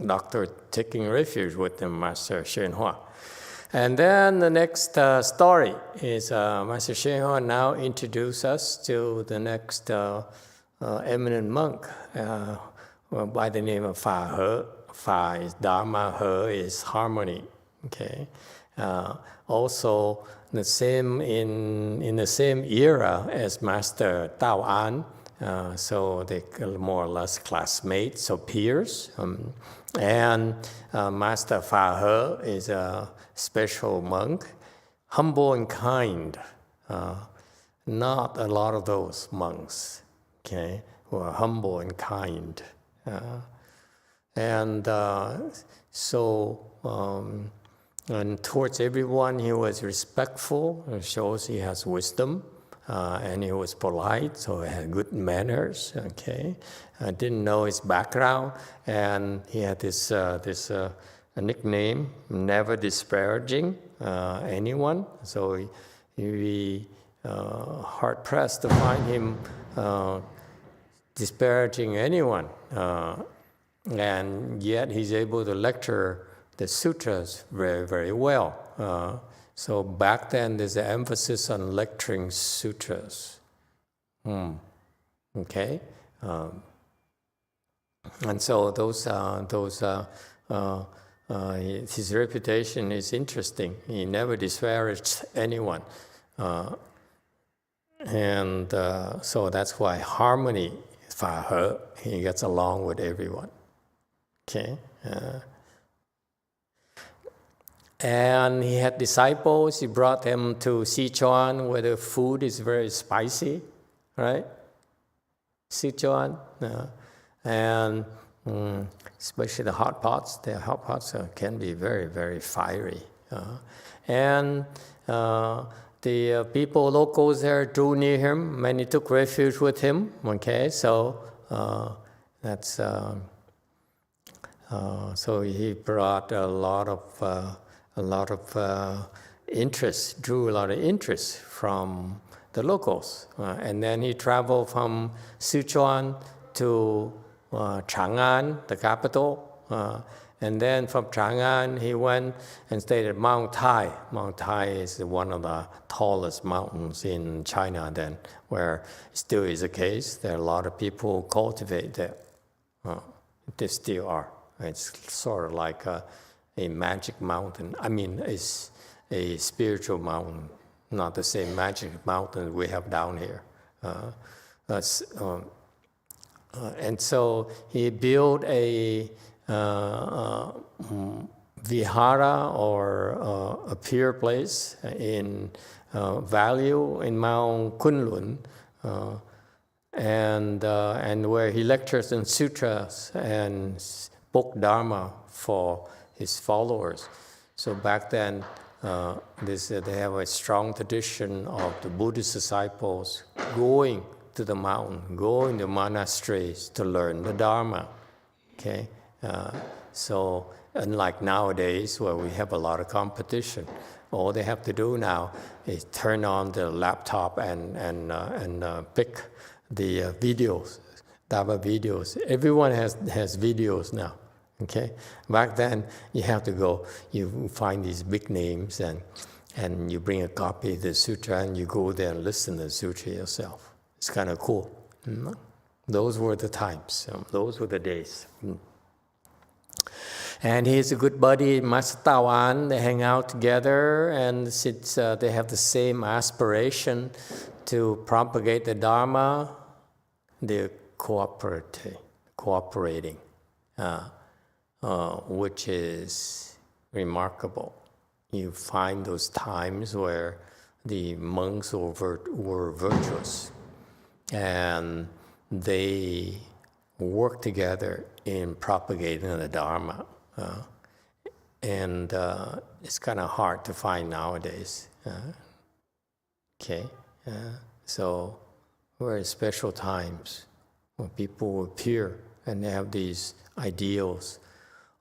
Doctor taking refuge with the Master YongHua. And then the next story is Master YongHua now introduce us to the next eminent monk by the name of Fa He. Fa is Dharma, He is harmony. Okay. Also, the same in the same era as Master Tao An. So they are more or less classmates, so peers. And Master Fa He is a special monk, humble and kind. Not a lot of those monks, okay, who are humble and kind. And towards everyone, he was respectful. It shows he has wisdom. And he was polite, so he had good manners. Okay, I didn't know his background, and he had this nickname, never disparaging anyone. So he hard pressed to find him disparaging anyone, and yet he's able to lecture the sutras very, very well. So back then, there's an emphasis on lecturing sutras. Okay, and so his reputation is interesting. He never disparaged anyone, and so that's why harmony, Fa He, he gets along with everyone. Okay. And he had disciples. He brought them to Sichuan, where the food is very spicy, right? Sichuan, and especially the hot pots. The hot pots can be very, very fiery. And the people, locals there, drew near him. Many took refuge with him. Okay, so that's So he brought a lot of interest, drew a lot of interest from the locals. And then he traveled from Sichuan to Chang'an, the capital. And then from Chang'an, he went and stayed at Mount Tai. Mount Tai is one of the tallest mountains in China then, where it still is the case. There are a lot of people who cultivate there. They still are. It's sort of like a magic mountain. I mean, it's a spiritual mountain, not the same magic mountain we have down here. And so he built a vihara, or a pure place in value in Mount Kunlun, and where he lectures in sutras and spoke Dharma for his followers. So back then, they have a strong tradition of the Buddhist disciples going to the mountain, going to monasteries to learn the Dharma. Okay, so unlike nowadays where we have a lot of competition, all they have to do now is turn on the laptop and pick the videos, Dharma videos. Everyone has videos now. Okay, back then you have to go, you find these big names and you bring a copy of the sutra and you go there and listen to the sutra yourself. It's kind of cool. Those were the times. Those were the days. And he's a good buddy, Master Tawan. They hang out together, and since they have the same aspiration to propagate the Dharma, they're cooperating. Which is remarkable. You find those times where the monks were virtuous, and they work together in propagating the Dharma. And it's kind of hard to find nowadays. So very special times when people appear and they have these ideals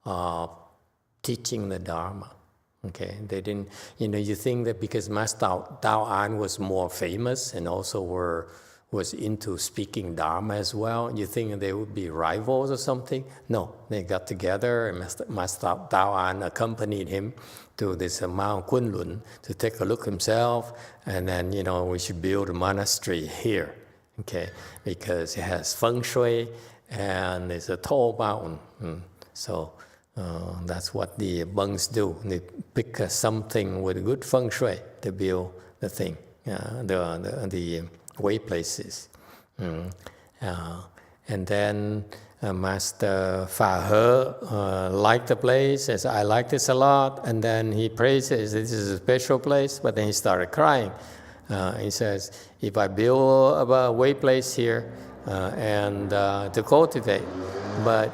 of teaching the Dharma. Okay, they didn't, you think that because Master Tao An was more famous and also was into speaking Dharma as well, you think they would be rivals or something? No, they got together, and Master Tao An accompanied him to this Mount Kunlun to take a look himself, and then, we should build a monastery here, okay, because it has feng shui, and it's a tall mountain. So that's what the monks do. They pick something with good feng shui to build the thing, the way places. And then Master Fa He liked the place, says, I like this a lot, and then he praises, this is a special place, but then he started crying. He says, if I build a way place here, and to cultivate, but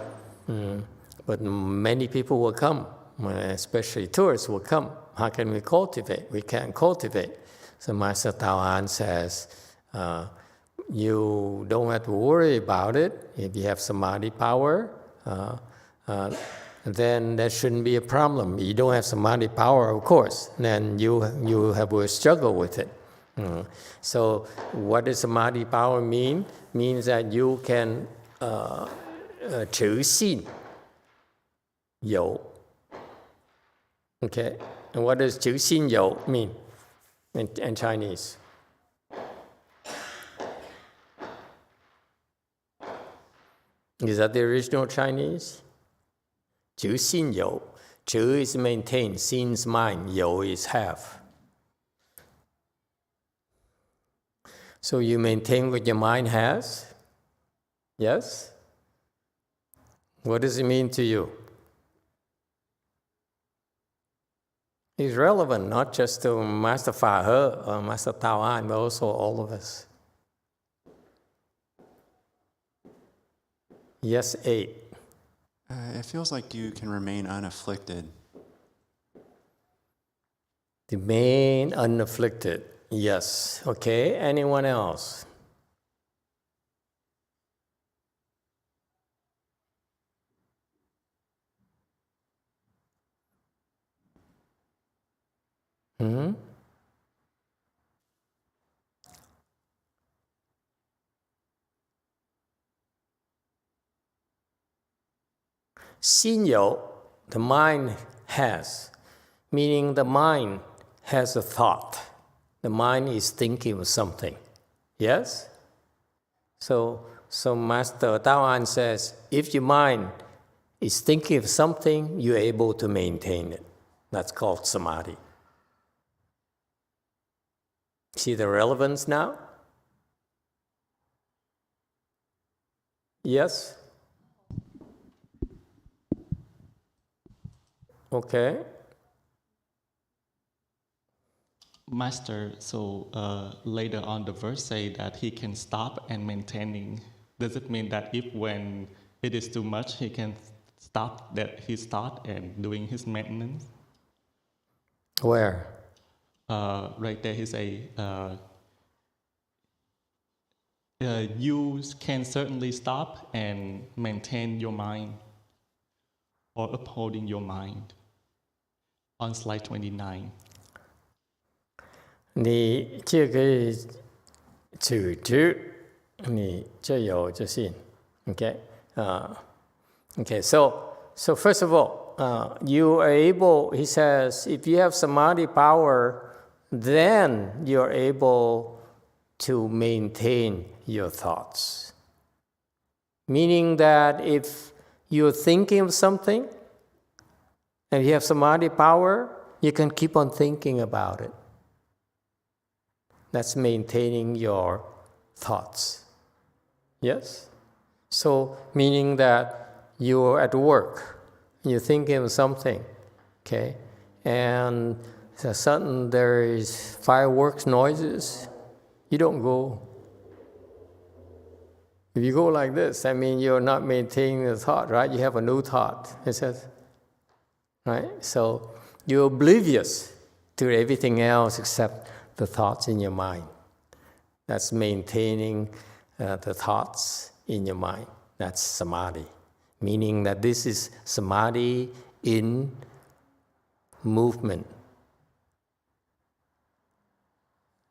many people will come, especially tourists will come. How can we cultivate? We can't cultivate. So Master Tao An says, you don't have to worry about it. If you have samadhi power, then that shouldn't be a problem. You don't have samadhi power, of course, then you have a struggle with it. So what does samadhi power mean? Means that you can 持信有. Okay, and what does 持信有 mean in Chinese? Is that the original Chinese? 持信有. 持 is maintain, 信 is mind, 有 is have. So you maintain what your mind has? Yes? What does it mean to you? It's relevant not just to Master Fa He or Master Tao An, but also all of us. Yes, 8. It feels like you can remain unafflicted. Remain unafflicted. Yes. Okay. Anyone else? Hmm? Xinyo, the mind has, meaning the mind has a thought. The mind is thinking of something. Yes? So Master Daoan says, if your mind is thinking of something, you're able to maintain it. That's called samadhi. See the relevance now? Yes? Okay. Master, so later on the verse say that he can stop and maintaining. Does it mean that if when it is too much, he can stop that his thought and doing his maintenance? Where? Right there he say, you can certainly stop and maintain your mind or upholding your mind. On slide 29. 你就可以组织你就有自信。Okay? Okay, so first of all, you are able, he says, if you have samadhi power, then you're able to maintain your thoughts. Meaning that if you're thinking of something and you have samadhi power, you can keep on thinking about it. That's maintaining your thoughts. Yes? So, meaning that you're at work, you're thinking of something, okay? And suddenly there is fireworks noises, you don't go. If you go like this, that means you're not maintaining the thought, right? You have a new thought, it says, right? So, you're oblivious to everything else except the thoughts in your mind. That's maintaining the thoughts in your mind. That's samadhi. Meaning that this is samadhi in movement.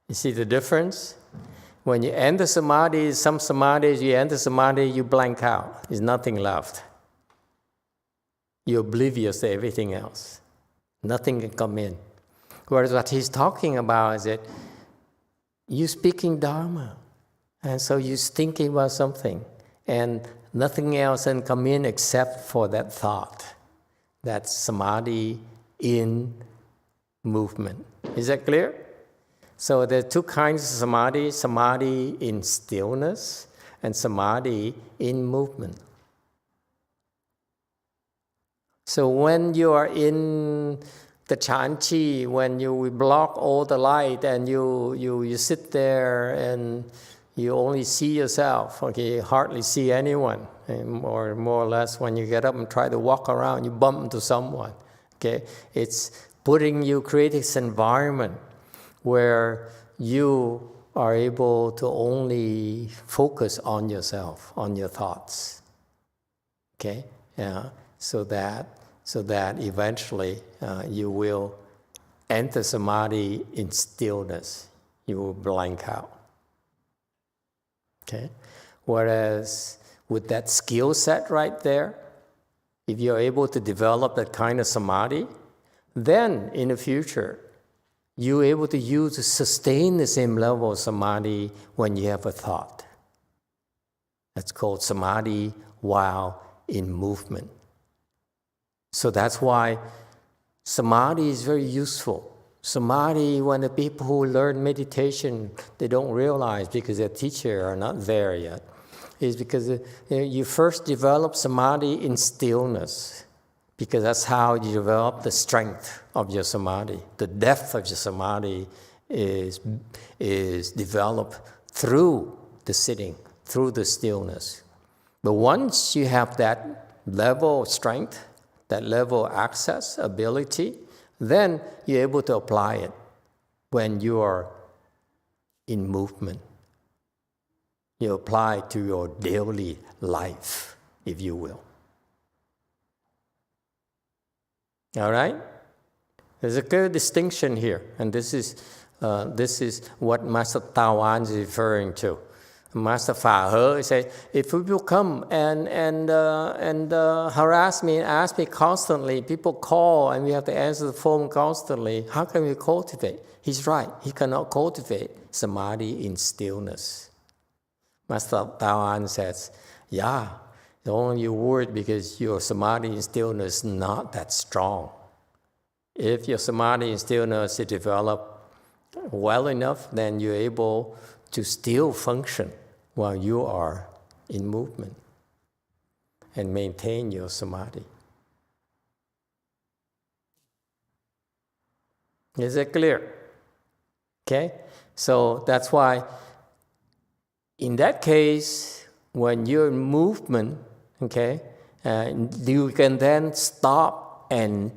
You see the difference? When you enter samadhi, some samadhis, you enter samadhi, you blank out. There's nothing left. You're oblivious to everything else. Nothing can come in. Whereas what he's talking about is that you're speaking Dharma, and so you're thinking about something, and nothing else can come in except for that thought. That's samadhi in movement. Is that clear? So there are two kinds of samadhi, samadhi in stillness and samadhi in movement. So when you are in the chanchi, when you block all the light and you sit there and you only see yourself, okay, you hardly see anyone, or more or less when you get up and try to walk around, you bump into someone, okay? It's creating this environment where you are able to only focus on yourself, on your thoughts, okay? So that eventually you will enter samadhi in stillness. You will blank out. Okay? Whereas with that skill set right there, if you're able to develop that kind of samadhi, then in the future, you're able to sustain the same level of samadhi when you have a thought. That's called samadhi while in movement. So that's why samadhi is very useful. Samadhi, when the people who learn meditation, they don't realize because their teacher are not there yet, is because you first develop samadhi in stillness, because that's how you develop the strength of your samadhi. The depth of your samadhi is developed through the sitting, through the stillness. But once you have that level of strength, that level of access, ability, then you're able to apply it when you are in movement. You apply it to your daily life, if you will. All right? There's a clear distinction here, and this is what Master Tao An is referring to. Master Fa He say, if people come and harass me and ask me constantly, people call and we have to answer the phone constantly, how can we cultivate? He's right. He cannot cultivate samadhi in stillness. Master Tao An says, yeah, only you're worried because your samadhi in stillness is not that strong. If your samadhi in stillness is developed well enough, then you're able to still function while you are in movement and maintain your samadhi. Is it clear? Okay? So that's why in that case, when you're in movement, okay, you can then stop and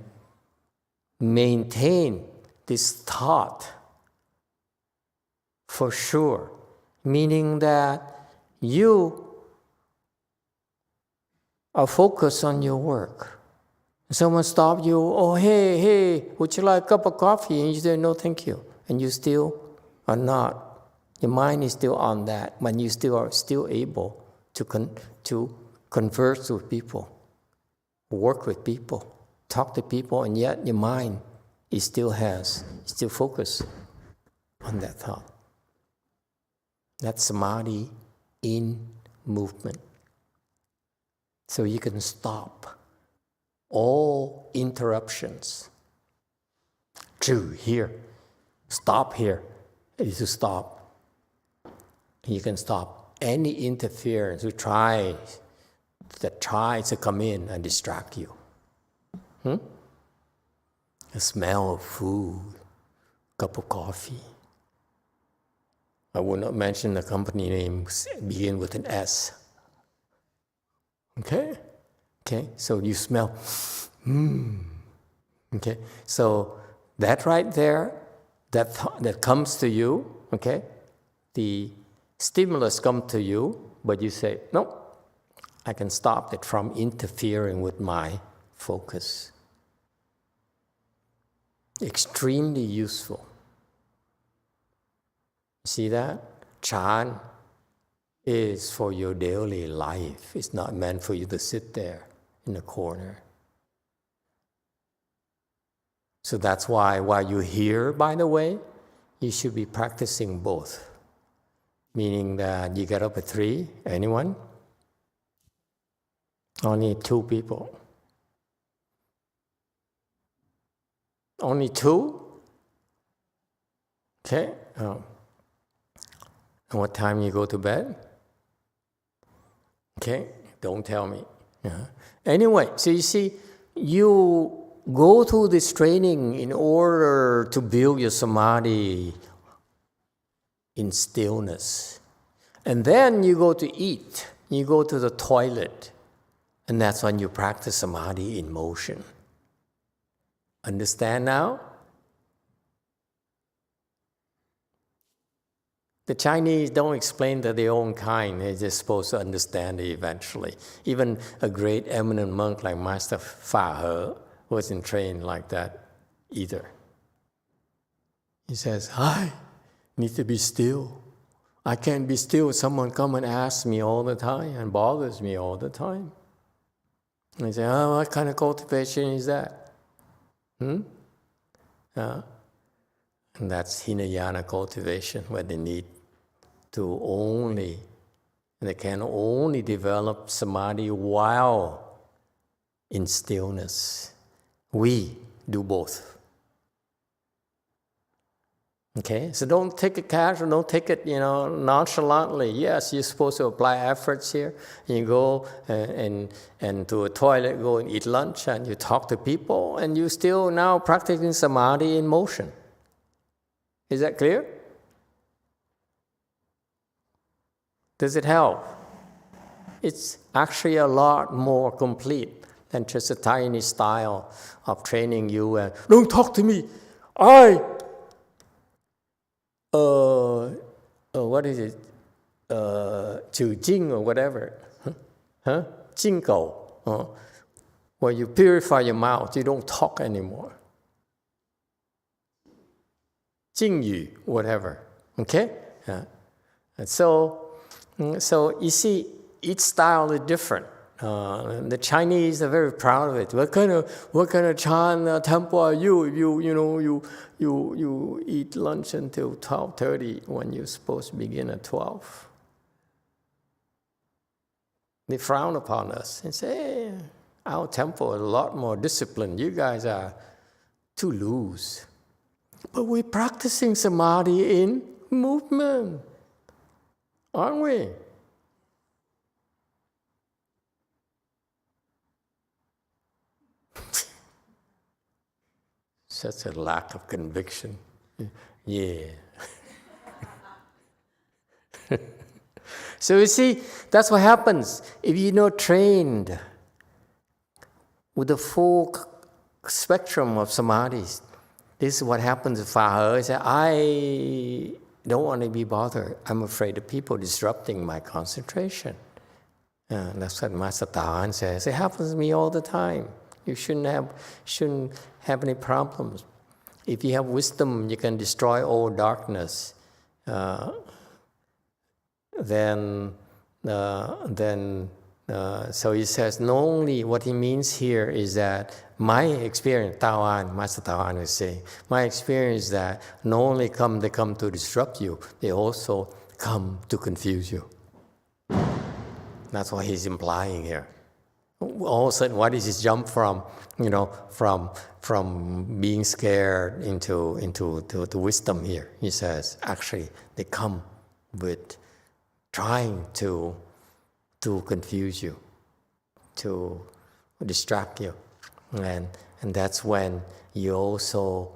maintain this thought for sure. Meaning that you are focused on your work. Someone stops you, oh, hey, would you like a cup of coffee? And you say, no, thank you. And you still are not. Your mind is still on that, but you still are still able to converse with people, work with people, talk to people, and yet your mind is still focused on that thought. That's samadhi in movement. So you can stop all interruptions. True here. Stop here is to stop. You can stop any interference that tries to come in and distract you. The smell of food, cup of coffee. I will not mention the company names begin with an S. Okay? So you smell, Okay? So that right there, that comes to you, okay? The stimulus comes to you, but you say, no, I can stop it from interfering with my focus. Extremely useful. See that? Chan is for your daily life. It's not meant for you to sit there in the corner. So that's why while you're here, by the way, you should be practicing both. Meaning that you get up at 3, anyone? Only 2 people. Only 2? Okay. And what time you go to bed? Okay, don't tell me. Anyway, so you see, you go through this training in order to build your samadhi in stillness. And then you go to eat, you go to the toilet, and that's when you practice samadhi in motion. Understand now? The Chinese don't explain to their own kind. They're just supposed to understand it eventually. Even a great eminent monk like Master Fa He wasn't trained like that either. He says, I need to be still. I can't be still. Someone come and asks me all the time and bothers me all the time. And I say, oh, what kind of cultivation is that? And that's Hinayana cultivation, where they can only develop samadhi while in stillness. We do both. Okay, so don't take it casual, don't take it, nonchalantly. Yes, you're supposed to apply efforts here. You go and to a toilet, go and eat lunch, and you talk to people, and you're still now practicing samadhi in motion. Is that clear? Does it help? It's actually a lot more complete than just a tiny style of training you. Don't talk to me. What is it? 取经 or whatever. Huh? 净狗. Where you purify your mouth, you don't talk anymore. Jingyu, whatever. Okay? And so you see, each style is different. The Chinese are very proud of it. What kind of Chan temple are you? You eat lunch until 12:30 when you're supposed to begin at 12. They frown upon us and say, hey, our temple is a lot more disciplined. You guys are too loose. But we're practicing samadhi in movement, aren't we? Such a lack of conviction. Yeah. So you see, that's what happens if you're not trained with the full spectrum of samadhis. This is what happens if I say, I don't want to be bothered. I'm afraid of people disrupting my concentration. That's what Master Tawan says. It happens to me all the time. You shouldn't have any problems. If you have wisdom, you can destroy all darkness. So he says, not only what he means here is that my experience, Master Tawan is saying, my experience is that not only they come to disrupt you, they also come to confuse you. That's what he's implying here. All of a sudden, why does he jump from being scared into wisdom here? He says, actually, they come with trying to confuse you, to distract you. And that's when you also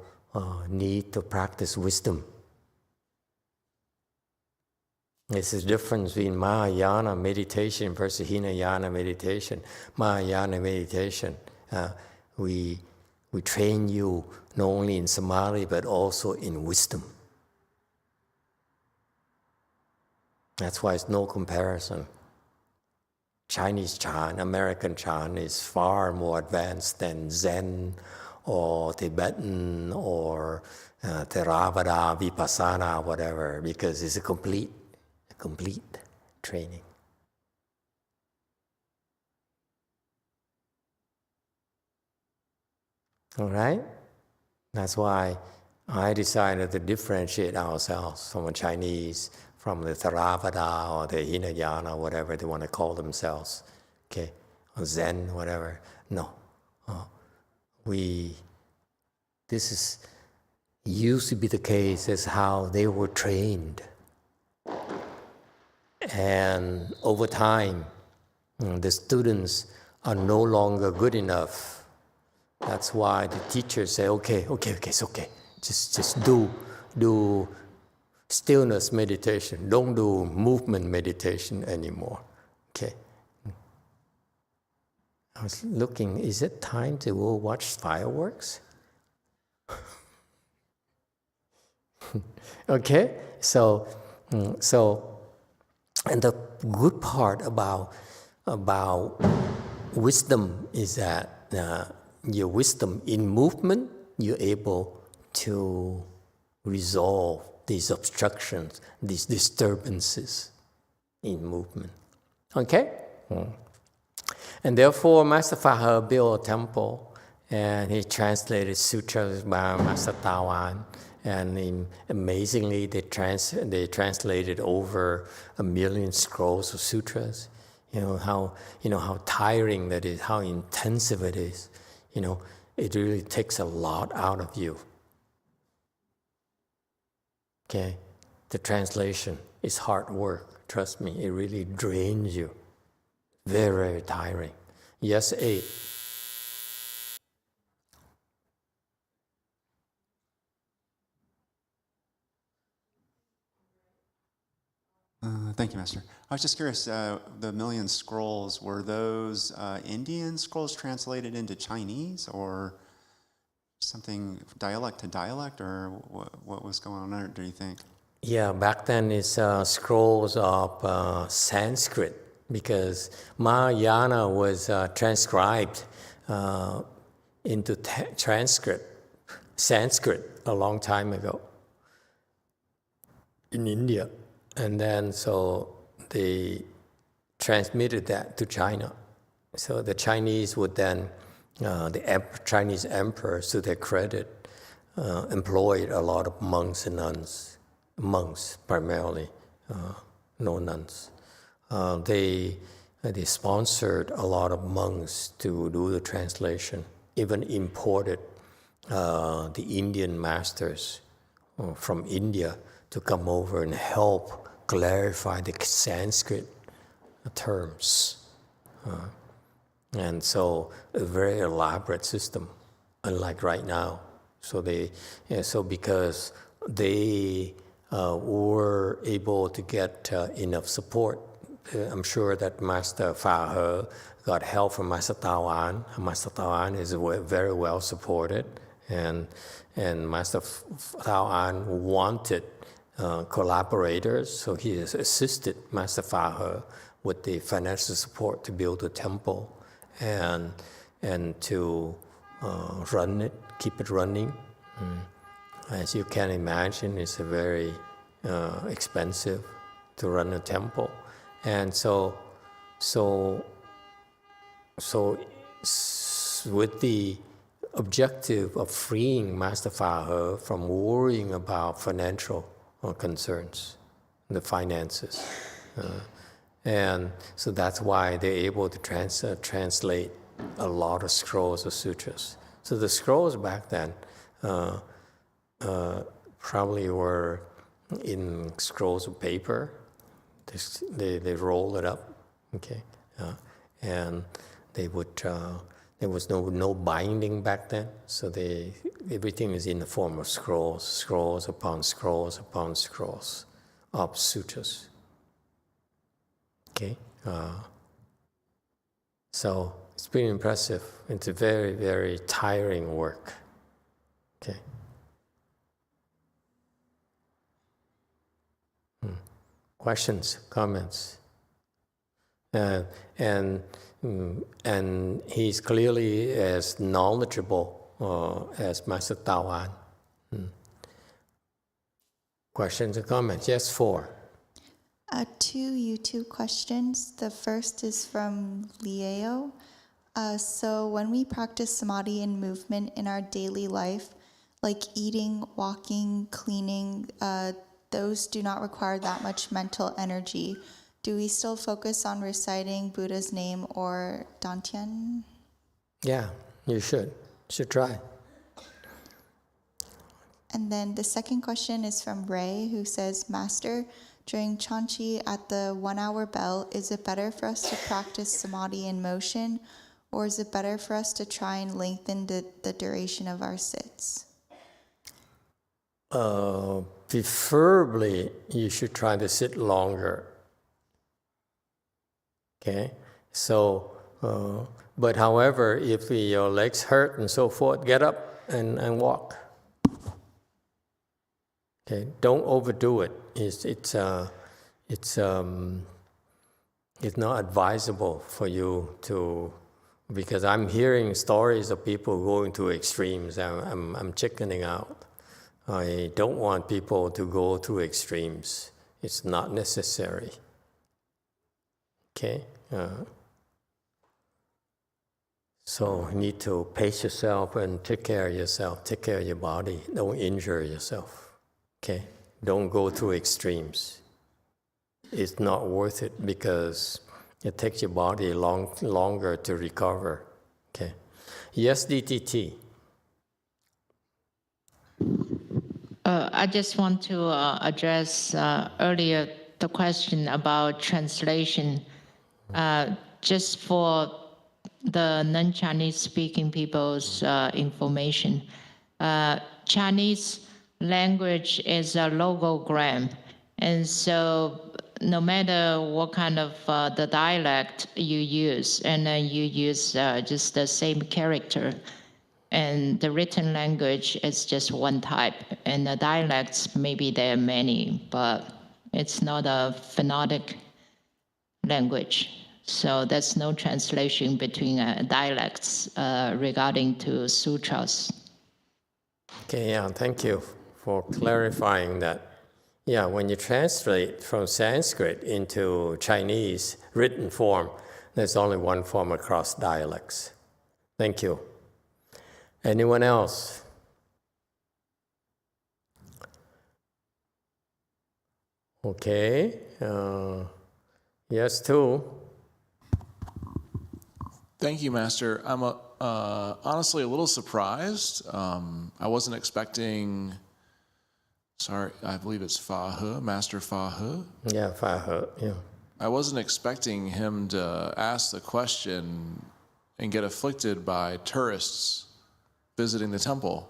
need to practice wisdom. There's a difference between Mahayana meditation versus Hinayana meditation. Mahayana meditation, we train you not only in samadhi but also in wisdom. That's why it's no comparison. Chinese Chan, American Chan is far more advanced than Zen or Tibetan or Theravada, Vipassana, whatever, because it's a complete training. All right? That's why I decided to differentiate ourselves from the Chinese, from the Theravada or the Hinayana, whatever they want to call themselves, okay, or Zen, whatever. No, this used to be the case as how they were trained. And over time, the students are no longer good enough. That's why the teachers say, okay, it's okay. Just do stillness meditation. Don't do movement meditation anymore. Okay. I was looking, is it time to go watch fireworks? Okay, so and the good part about wisdom is that your wisdom in movement, you're able to resolve these obstructions, these disturbances in movement. Okay? And therefore, Master Fa built a temple, and he translated sutras by Master Tawan. And amazingly, they translated over 1 million scrolls of sutras. You know how tiring that is, how intensive it is. You know, it really takes a lot out of you. Okay, the translation is hard work. Trust me, it really drains you. Very, very tiring. Yes, 8. Thank you, Master. I was just curious, the 1 million scrolls, were those Indian scrolls translated into Chinese or something dialect to dialect, or what was going on there, do you think? Yeah, back then it's scrolls of Sanskrit, because Mahayana was transcribed into Sanskrit a long time ago. in India. And then so they transmitted that to China. So the Chinese would then, Chinese emperors, to their credit, employed a lot of monks and nuns, monks primarily, no nuns. They sponsored a lot of monks to do the translation, even imported the Indian masters from India to come over and help clarify the Sanskrit terms. And so a very elaborate system, unlike right now. So because they were able to get enough support, I'm sure that Master Fa He got help from Master Tao An. Master Tao An is very well supported, and Master Tao An wanted collaborators, so he has assisted Master Fa He with the financial support to build a temple and to run it, keep it running. As you can imagine, it's a very expensive to run a temple, and so with the objective of freeing Master Fa He from worrying about financial concerns, the finances. And so that's why they're able to translate a lot of scrolls of sutras. So the scrolls back then probably were in scrolls of paper. They roll it up, okay, and they would. There was no binding back then, so everything is in the form of scrolls upon scrolls upon scrolls of sutras. Okay, so it's pretty impressive. It's a very, very tiring work. Okay. Questions, comments, and he's clearly as knowledgeable as Master Tao An. Questions or comments? Yes, 4. 2 YouTube questions. The first is from Leo. So when we practice samadhi and movement in our daily life, like eating, walking, cleaning, those do not require that much mental energy. Do we still focus on reciting Buddha's name or Dantian? Yeah, you should. You should try. And then the second question is from Ray, who says, Master, during Chanchi at the 1-hour bell, is it better for us to practice samadhi in motion, or is it better for us to try and lengthen the duration of our sits? Preferably, you should try to sit longer. Okay, so, but however, if your legs hurt and so forth, get up and walk. Okay, don't overdo it. It's not advisable for you to, because I'm hearing stories of people going to extremes. I'm chickening out. I don't want people to go through extremes. It's not necessary. Okay? So you need to pace yourself and take care of yourself, take care of your body. Don't injure yourself. Okay? Don't go through extremes. It's not worth it because it takes your body longer to recover. Okay? Yes, DTT. I just want to address earlier the question about translation. Just for the non-Chinese speaking people's information, Chinese language is a logogram, and so no matter what kind of the dialect you use, and then you use just the same character, and the written language is just one type, and the dialects, maybe there are many, but it's not a phonetic language. So there's no translation between dialects regarding to sutras. Okay, yeah, thank you for clarifying that. Yeah, when you translate from Sanskrit into Chinese written form, there's only one form across dialects. Thank you. Anyone else? Okay. Yes, too. Thank you, Master. I'm honestly a little surprised. I wasn't expecting, sorry, I believe it's Fa He, Master Fa He. Yeah, Fa He, yeah. I wasn't expecting him to ask the question and get afflicted by tourists visiting the temple.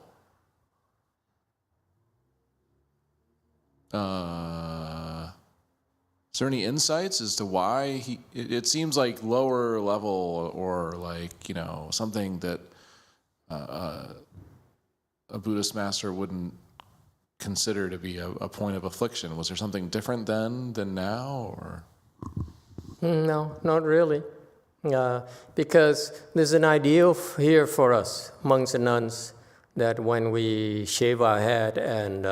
Is there any insights as to why it seems like lower level or like, you know, something that a Buddhist master wouldn't consider to be a point of affliction. Was there something different then than now, or? No, not really. Because there's an ideal here for us, monks and nuns, that when we shave our head and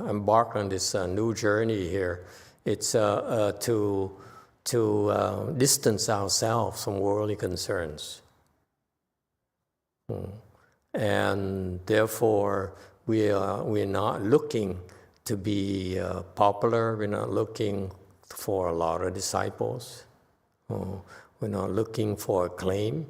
embark on this new journey here, it's to distance ourselves from worldly concerns. And therefore, we're not looking to be popular. We're not looking for a lot of disciples. We're not looking for acclaim,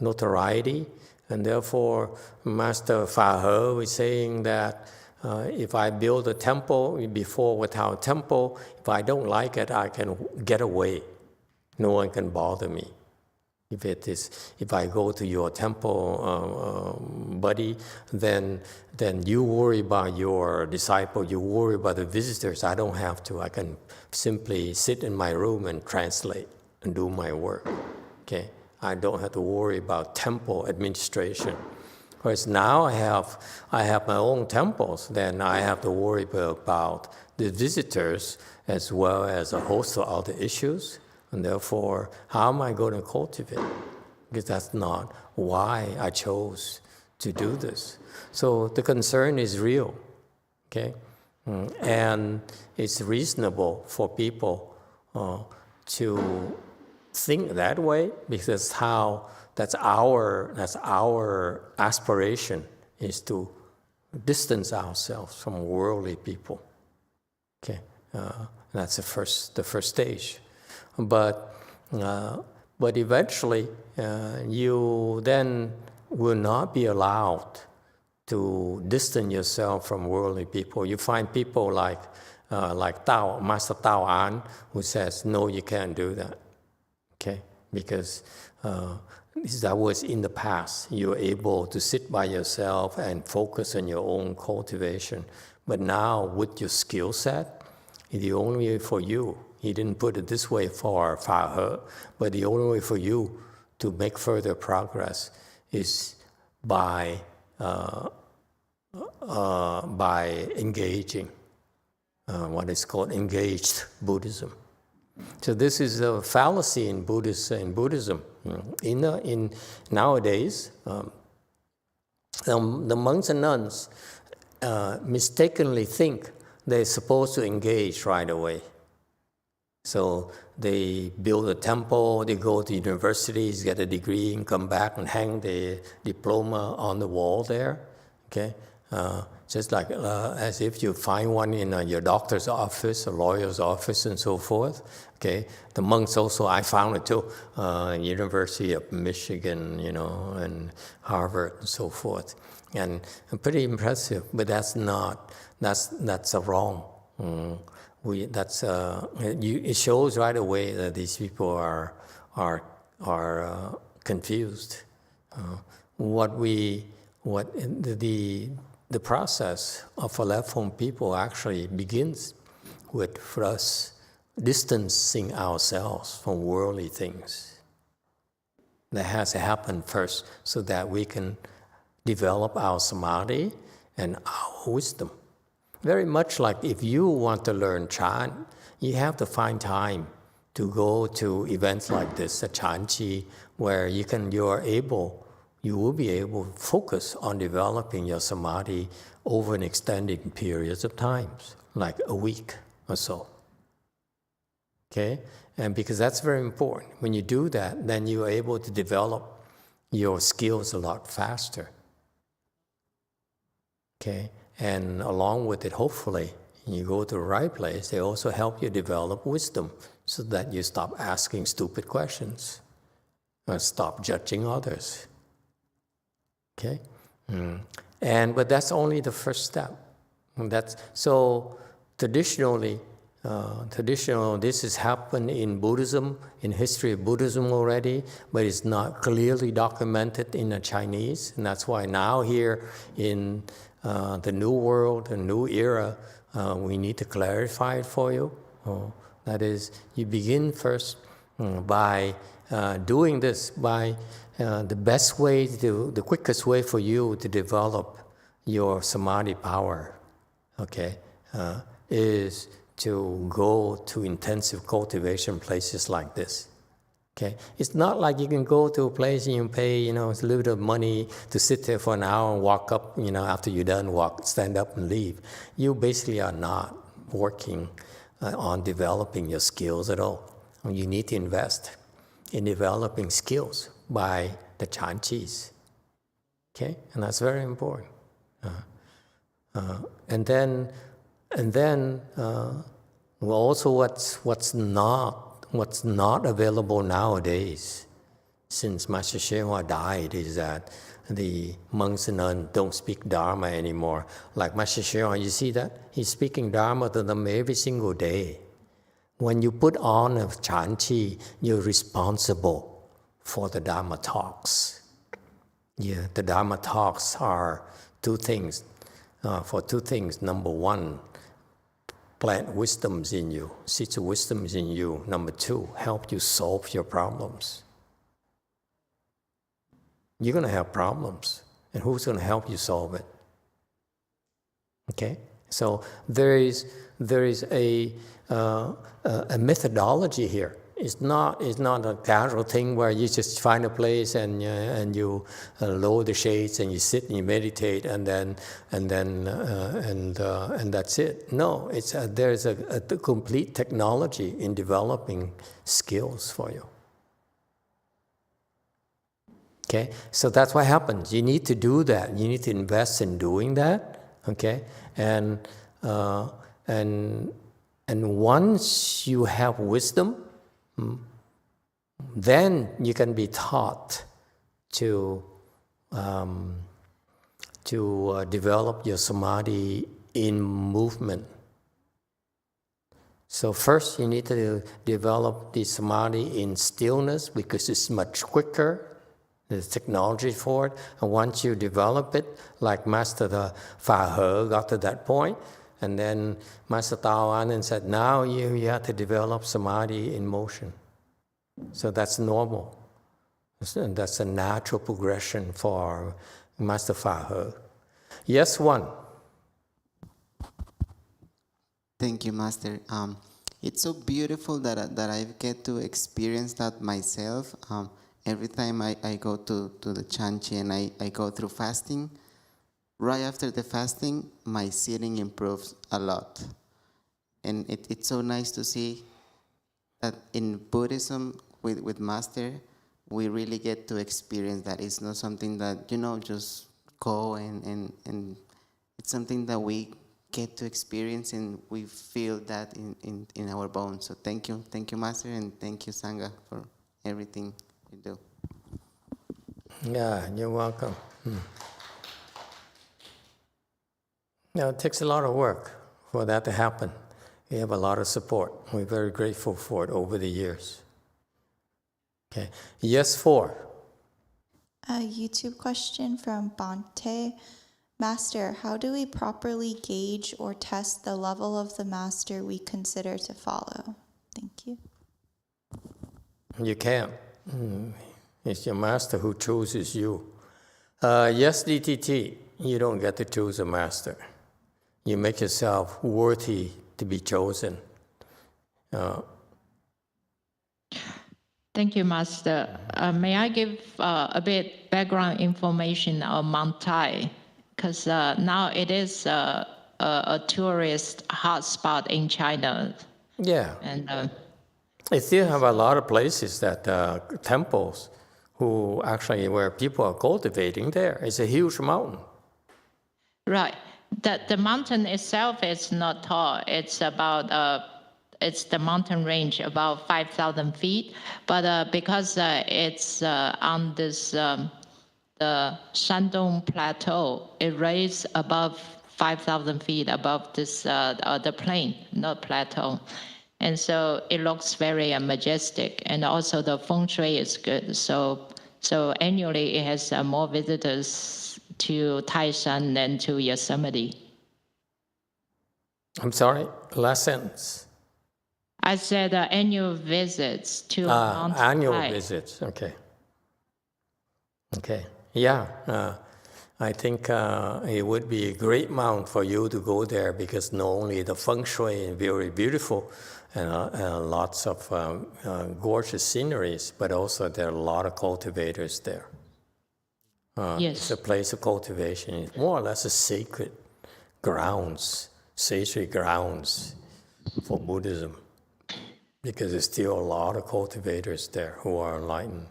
notoriety. And therefore, Master Fa He was saying that if I build a temple before without temple, if I don't like it, I can get away. No one can bother me. If I go to your temple, buddy, then you worry about your disciple, you worry about the visitors. I don't have to. I can simply sit in my room and translate and do my work. Okay, I don't have to worry about temple administration. Whereas now I have my own temples, then I have to worry about the visitors as well as a host of other issues. And therefore, how am I going to cultivate? Because that's not why I chose to do this. So the concern is real, okay? And it's reasonable for people to think that way, because that's our aspiration, is to distance ourselves from worldly people. Okay, that's the first stage. But eventually, you then will not be allowed to distance yourself from worldly people. You find people like Master Tao An, who says, no, you can't do that. Okay, because that was in the past. You're able to sit by yourself and focus on your own cultivation. But now, with your skill set, the only way for you, he didn't put it this way for Fa He, but the only way for you to make further progress is by engaging what is called engaged Buddhism. So this is a fallacy in Buddhism. In nowadays, the monks and nuns mistakenly think they're supposed to engage right away. So they build a temple, they go to universities, get a degree, and come back and hang the diploma on the wall there. Okay, just like as if you find one in your doctor's office, a lawyer's office, and so forth. Okay, the monks also, I found it too, University of Michigan, and Harvard, and so forth, and pretty impressive. But that's wrong. It shows right away that these people are confused. The process of a left home people actually begins with for us distancing ourselves from worldly things. That has to happen first so that we can develop our samadhi and our wisdom. Very much like if you want to learn chant, you have to find time to go to events like this, a chanchi, where you're able you will be able to focus on developing your samadhi over an extended periods of times, like a week or so. Okay? And because that's very important. When you do that, then you're able to develop your skills a lot faster. Okay? And along with it, hopefully, you go to the right place, they also help you develop wisdom so that you stop asking stupid questions or stop judging others. Okay? But that's only the first step. So traditionally, this has happened in Buddhism, in history of Buddhism already, but it's not clearly documented in the Chinese. And that's why now here in the new world, the new era, we need to clarify it for you. That is, you begin first by doing this, by the quickest way for you to develop your samadhi power, okay, is to go to intensive cultivation places like this. Okay, it's not like you can go to a place and you pay, a little bit of money to sit there for an hour and walk up, after you're done, stand up and leave. You basically are not working on developing your skills at all. You need to invest in developing skills by the chanchis. Okay, and that's very important. And then also what's not available nowadays, since Master YongHua died, is that the monks and nuns don't speak Dharma anymore. Like Master YongHua, you see that? He's speaking Dharma to them every single day. When you put on a chanchi, you're responsible for the Dharma talks. Yeah, the Dharma talks are two things. Number one, plant wisdoms in you, seeds of wisdoms in you. Number two, help you solve your problems. You're going to have problems, and who's going to help you solve it? Okay, so there is a methodology here. It's not a casual thing where you just find a place and you lower the shades and you sit and you meditate and that's it. No, there's a complete technology in developing skills for you. Okay, so that's what happens. You need to do that. You need to invest in doing that. Okay, and once you have wisdom, then you can be taught to develop your samadhi in movement. So first you need to develop the samadhi in stillness because it's much quicker. There's technology for it. And once you develop it, like Master Fa He got to that point, and then Master Tao An said, now you have to develop samadhi in motion. So that's normal. That's a natural progression for Master Fa He. Yes, one. Thank you, Master. It's so beautiful that I get to experience that myself. Every time I go to the chanchi and I go through fasting, right after the fasting, my sitting improves a lot. And it's so nice to see that in Buddhism with Master, we really get to experience that. It's not something that, just go and it's something that we get to experience and we feel that in our bones. So thank you, Master, and thank you, Sangha, for everything you do. Yeah, you're welcome. Now, it takes a lot of work for that to happen. We have a lot of support. We're very grateful for it over the years. Okay. Yes, 4. A YouTube question from Bante. Master, how do we properly gauge or test the level of the master we consider to follow? Thank you. You can't. It's your master who chooses you. Yes, DTT, you don't get to choose a master. You make yourself worthy to be chosen. Thank you, Master. May I give a bit background information on Mount Tai? Because now it is a tourist hotspot in China. Yeah. And They still have a lot of places that temples who actually where people are cultivating there. It's a huge mountain. right, the mountain itself is not tall. It's about it's the mountain range about 5,000 feet, but because it's on this the Shandong Plateau, it raised above 5,000 feet above this the plain, not plateau. And so it looks very majestic, and also the feng shui is good. So annually it has more visitors to Taishan than to Yosemite. I'm sorry, last sentence. I said annual visits to Mount Annual Tai. visits, okay. Okay, yeah. I think it would be a great mount for you to go there because not only the feng shui is very beautiful and lots of gorgeous sceneries, but also there are a lot of cultivators there. Yes. It's a place of cultivation. It's more or less a sacred grounds for Buddhism because there's still a lot of cultivators there who are enlightened,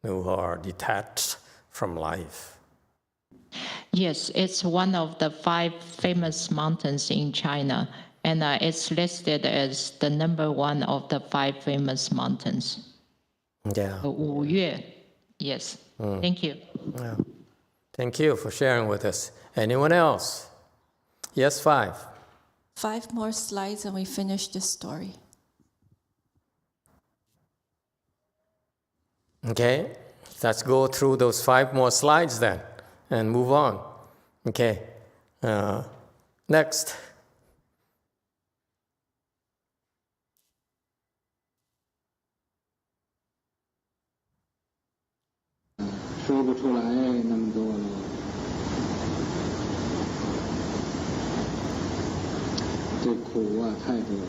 who are detached from life. Yes, it's one of the 5 famous mountains in China, and it's listed as the #1 of the 5 famous mountains. Yeah. Wuyue. Yes. Thank you. Yeah. Thank you for sharing with us. Anyone else? Yes, 5. 5 more slides and we finish this story. Okay, let's go through those 5 more slides then and move on. Okay, next.说不出来那么多了。这苦啊太多了，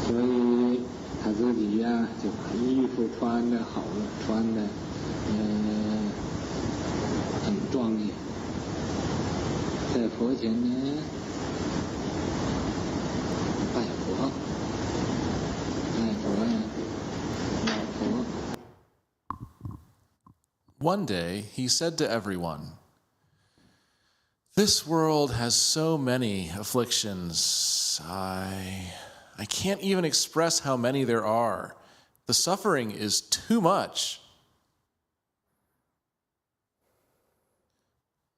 所以他自己呀、就把衣服穿得好了，穿得很庄严，在佛前呢拜佛，老佛。One day, he said to everyone, "This world has so many afflictions. I can't even express how many there are. The suffering is too much."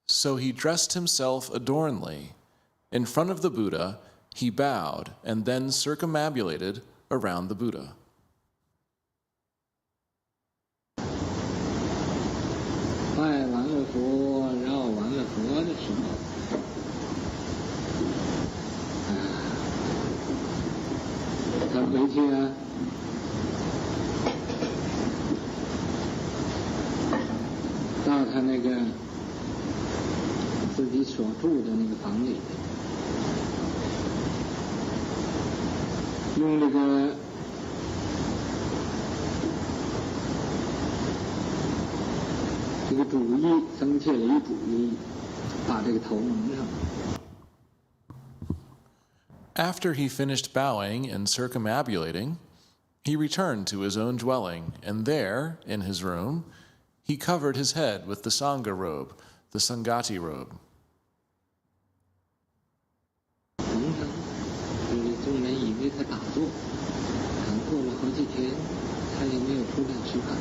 So he dressed himself adornedly. In front of the Buddha, he bowed and then circumambulated around the Buddha. 拜完了佛，绕完了佛的时候，他回去啊，到他那个自己所住的那个房里，用这个主意，僧切了一主意，把这个头蒙上。After he finished bowing and circumambulating, he returned to his own dwelling, and there, in his room, he covered his head with the Sangha robe, the Sangati robe. 蒙上，就是众人以为他打坐，打坐了好几天，他也没有出来吃饭。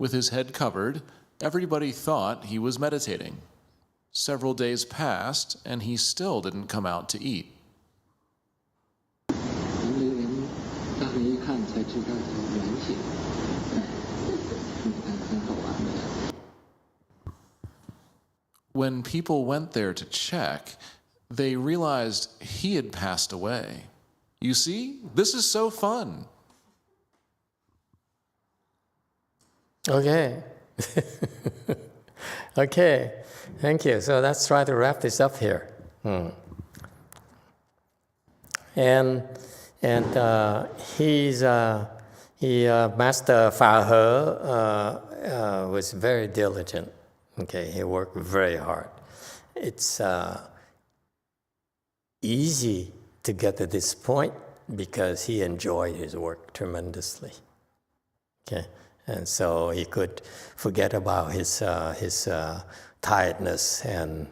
With his head covered, everybody thought he was meditating. Several days passed, and he still didn't come out to eat. 城里人到那一看，才知道他原形。你看，很好玩的。 When people went there to check, they realized he had passed away. You see, this is so fun. Okay. Okay, thank you. So let's try to wrap this up here. And And Master Fa He was very diligent. Okay, he worked very hard. It's easy to get to this point because he enjoyed his work tremendously. Okay, and so he could forget about his tiredness and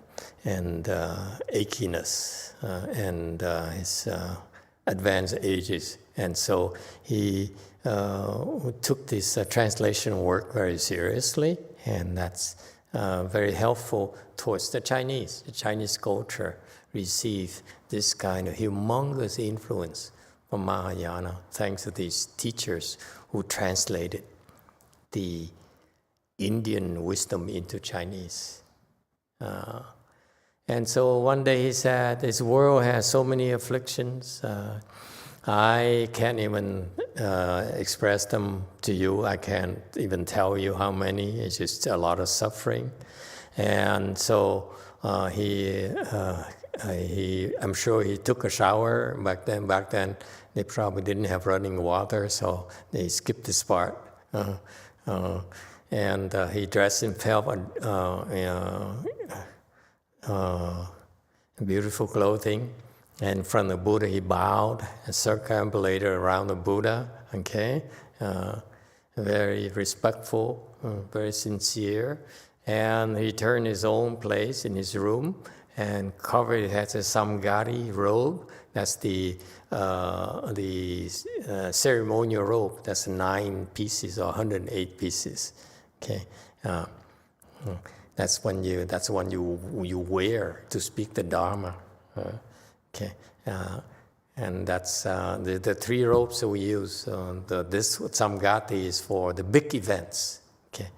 achiness and his advanced ages. And so he took this translation work very seriously, and that's very helpful towards the Chinese. The Chinese culture received this kind of humongous influence from Mahayana thanks to these teachers who translated the Indian wisdom into Chinese. And so one day he said, this world has so many afflictions. I can't even express them to you. I can't even tell you how many. It's just a lot of suffering. And so I'm sure he took a shower back then. Back then, they probably didn't have running water, so they skipped this part. And he dressed himself in beautiful clothing. And from the Buddha, he bowed and circumambulated around the Buddha. Okay, very respectful, very sincere. And he turned his own place in his room and covered it as a samgari robe. That's the ceremonial robe. That's 9 pieces or 108 pieces. Okay, that's one you wear to speak the Dharma. Okay, and that's the 3 robes that we use. This samgati is for the big events. Okay,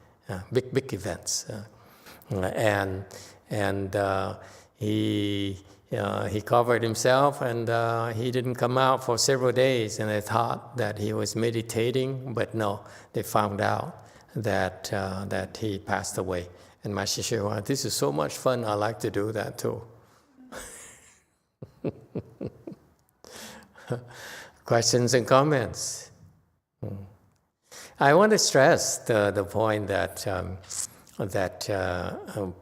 big events, and he covered himself, and he didn't come out for several days, and they thought that he was meditating, but no, they found out that he passed away. And my Shishya, this is so much fun. I like to do that too. Questions and comments? I want to stress the point that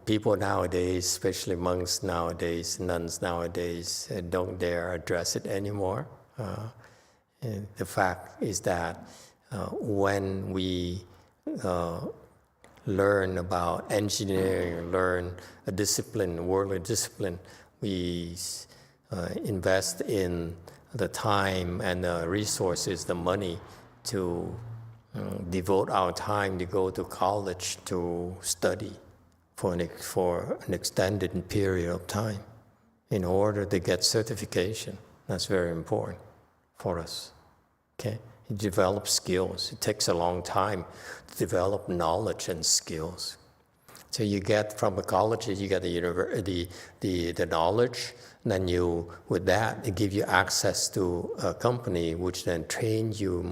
people nowadays, especially monks nowadays, nuns nowadays, don't dare address it anymore. The fact is that when we learn about engineering, learn a discipline, worldly discipline, we invest in the time and the resources, the money to devote our time to go to college to study for an extended period of time in order to get certification. That's very important for us. Okay, you develop skills. It takes a long time to develop knowledge and skills. So you get from the colleges, you get the knowledge. Then with that, they give you access to a company which then trains you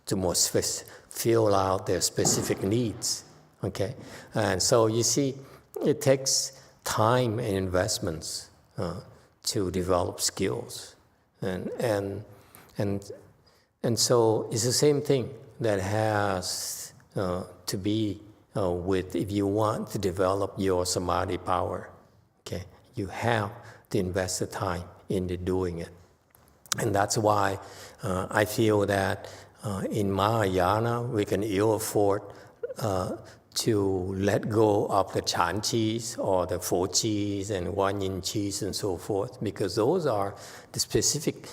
to fill out their specific needs. Okay, and so you see, it takes time and investments to develop skills, and so it's the same thing that has to be with if you want to develop your samadhi power. Okay, you have to invest the time into doing it. And that's why I feel that in Mahayana, we can ill afford to let go of the Chan Chis or the Fo Chis and Wanyin Chis and so forth, because those are the specific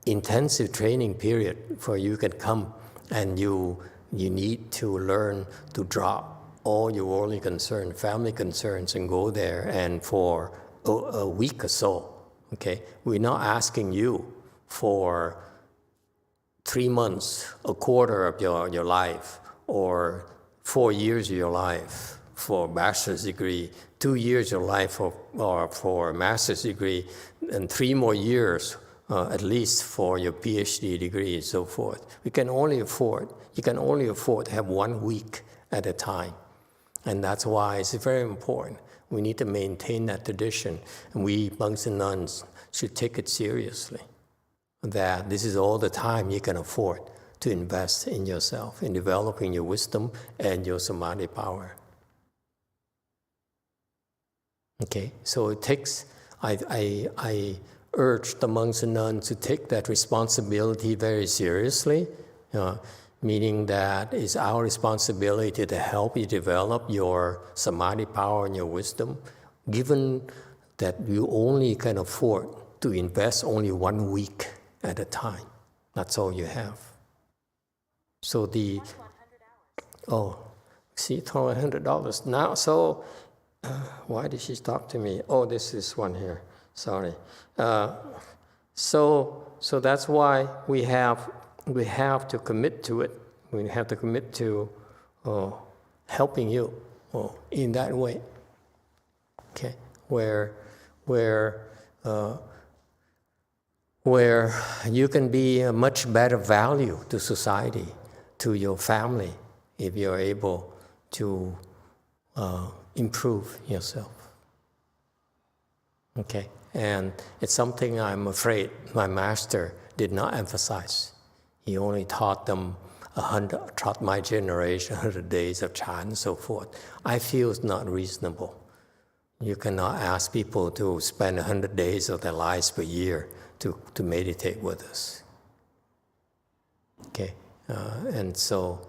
intensive training period for you can come and you need to learn to drop all your worldly concerns, family concerns, and go there and for a week or so. Okay, we're not asking you for 3 months, a quarter of your life, or 4 years of your life for a bachelor's degree, 2 years of your life for a master's degree, and 3 more years at least for your PhD degree and so forth. You can only afford to have 1 week at a time. And that's why it's very important. We need to maintain that tradition, and we monks and nuns should take it seriously. that this is all the time you can afford to invest in yourself, in developing your wisdom and your samadhi power. Okay, so it takes, I urge the monks and nuns to take that responsibility very seriously, meaning that it's our responsibility to help you develop your samadhi power and your wisdom, given that you only can afford to invest only 1 week at a time. That's all you have. So see, $100 now. So why did she talk to me? Oh, this is one here. Sorry. So that's why we have to commit to it. We have to commit to helping you in that way. Okay, where you can be a much better value to society, to your family, if you're able to improve yourself. Okay, and it's something I'm afraid my master did not emphasize. He only taught them taught my generation 100 days of chant and so forth. I feel it's not reasonable. You cannot ask people to spend 100 days of their lives per year to meditate with us. Okay, and so,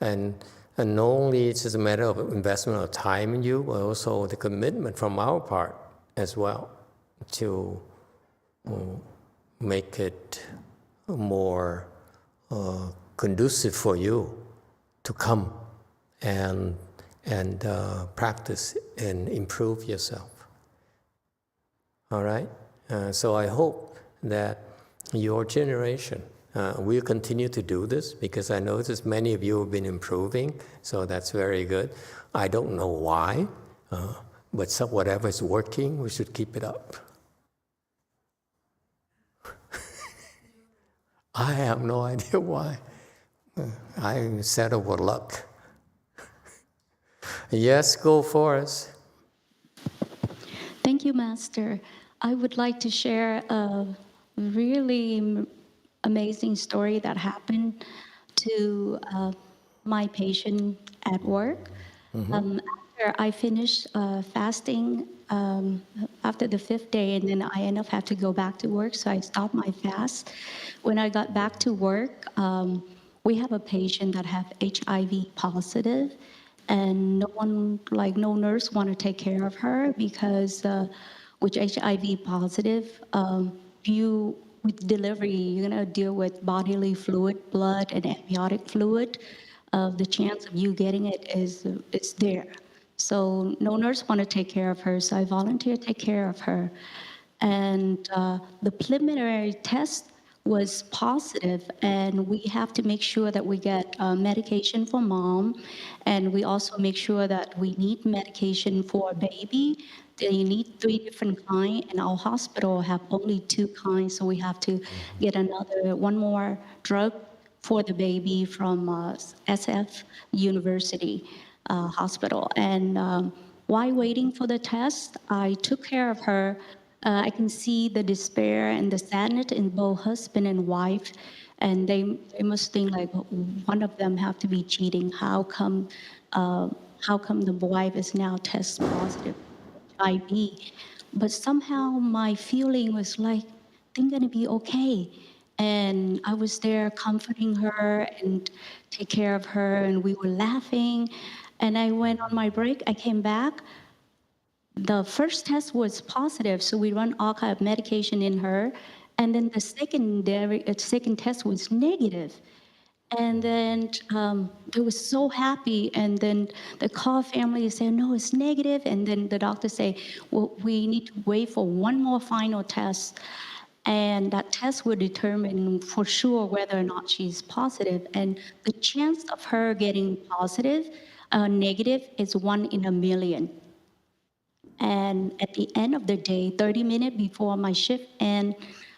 and not only it's just a matter of investment of time in you, but also the commitment from our part as well to make it more conducive for you to come and practice and improve yourself. All right? So I hope that your generation will continue to do this, because I notice many of you have been improving, so that's very good. I don't know why, but whatever is working, we should keep it up. I have no idea why. I settle with luck. Yes, go for us. Thank you, Master. I would like to share a really amazing story that happened to my patient at work. After I finished fasting after the 5th day, and then I ended up having to go back to work, so I stopped my fast. When I got back to work, we have a patient that have HIV positive, and no nurse want to take care of her because with HIV positive, with delivery, you're gonna deal with bodily fluid, blood, and amniotic fluid. The chance of you getting it is there. So no nurse want to take care of her, so I volunteer to take care of her. And the preliminary test was positive, and we have to make sure that we get medication for mom, and we also make sure that we need medication for baby. They need 3 different kinds, and our hospital have only 2 kinds, so we have to get one more drug for the baby from SF University Hospital. And while waiting for the test, I took care of her. I can see the despair and the sadness in both husband and wife, and they must think like one of them have to be cheating. How come the wife is now test positive HIV? But somehow my feeling was like, they're gonna be okay. And I was there comforting her and take care of her, and we were laughing. And I went on my break, I came back. The first test was positive, so we run all kind of medication in her. And then the second test was negative. And then they were so happy. And then the call family said, no, it's negative. And then the doctor say, well, we need to wait for one more final test. And that test will determine for sure whether or not she's positive. And the chance of her getting negative is 1 in a million. And at the end of the day, 30 minutes before my shift end,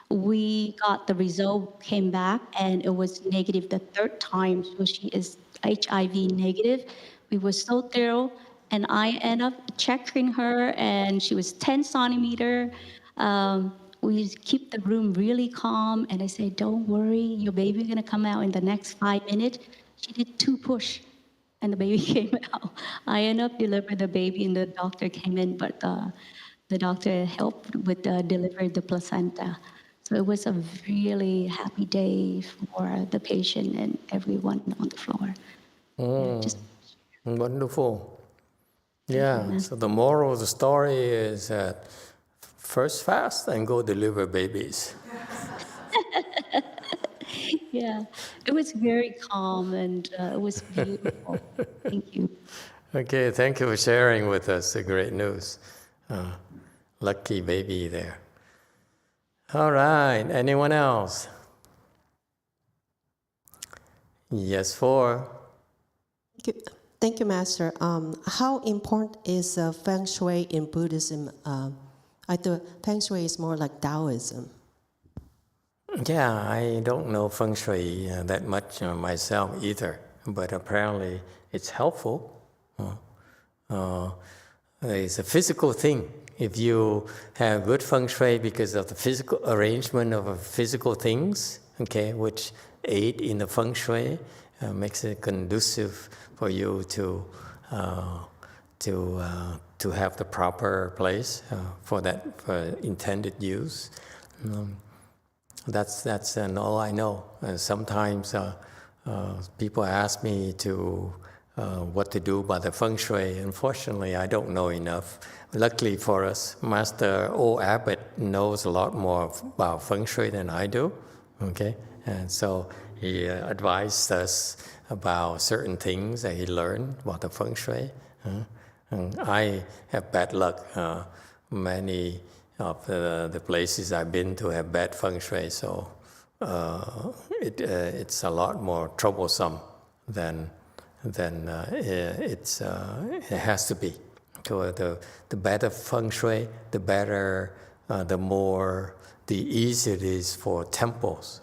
we got the result, came back, and it was negative the 3rd time. So she is HIV negative. We were so thrilled, and I ended up checking her, and she was 10 centimeter. we keep the room really calm. And I say, don't worry, your baby's gonna come out in the next 5 minutes. She did 2 push, and the baby came out. I ended up delivering the baby, and the doctor came in, but the doctor helped with deliver the placenta. So it was a really happy day for the patient and everyone on the floor. Wonderful. Yeah, so the moral of the story is that first fast and go deliver babies. Yeah, it was very calm and it was beautiful. Thank you. Okay, thank you for sharing with us the great news. Lucky baby there. All right, anyone else? Yes, 4. Thank you, Master. How important is Feng Shui in Buddhism? I thought Feng Shui is more like Taoism. Yeah, I don't know Feng Shui that much myself either, but apparently it's helpful. It's a physical thing. If you have good Feng Shui because of the physical arrangement of physical things, okay, which aid in the Feng Shui, makes it conducive for you to have the proper place for intended use. That's all I know. Sometimes people ask me what to do by the Feng Shui. Unfortunately, I don't know enough. Luckily for us, Master O. Abbott knows a lot more about Feng Shui than I do. Okay, and so he advised us about certain things that he learned about the Feng Shui. And I have bad luck. Many of the places I've been to have bad Feng Shui, so it's a lot more troublesome than it has to be. So the better Feng Shui, the better, the easier it is for temples.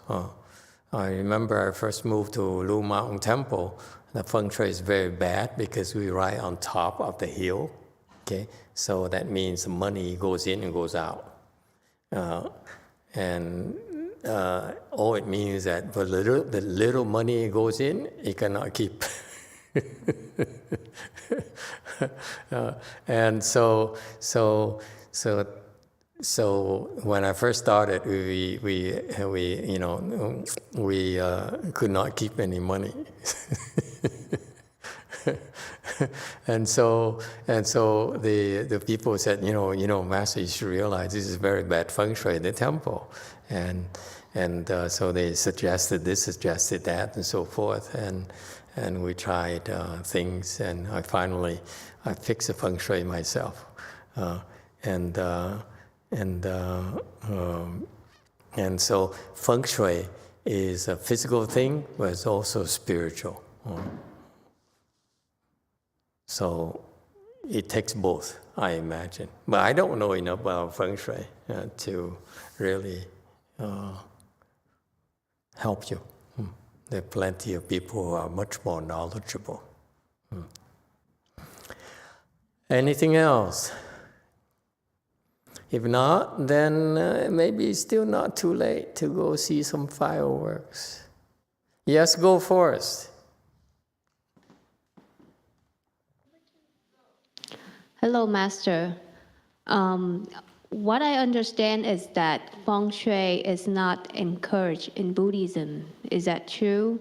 I remember I first moved to Lu Mountain Temple. The Feng Shui is very bad because we're right on top of the hill. Okay, so that means the money goes in and goes out, and all it means that the little money goes in, you cannot keep. And so when I first started, we could not keep any money. and so the people said, Master, you should realize this is very bad Feng Shui in the temple, and so they suggested this, suggested that, and so forth, and we tried things, and I fixed the Feng Shui myself, and so Feng Shui is a physical thing, but it's also spiritual. So it takes both, I imagine. But I don't know enough about Feng Shui to really help you. There are plenty of people who are much more knowledgeable. Anything else? If not, then maybe it's still not too late to go see some fireworks. Yes, go first. Hello, Master. What I understand is that Feng Shui is not encouraged in Buddhism. Is that true?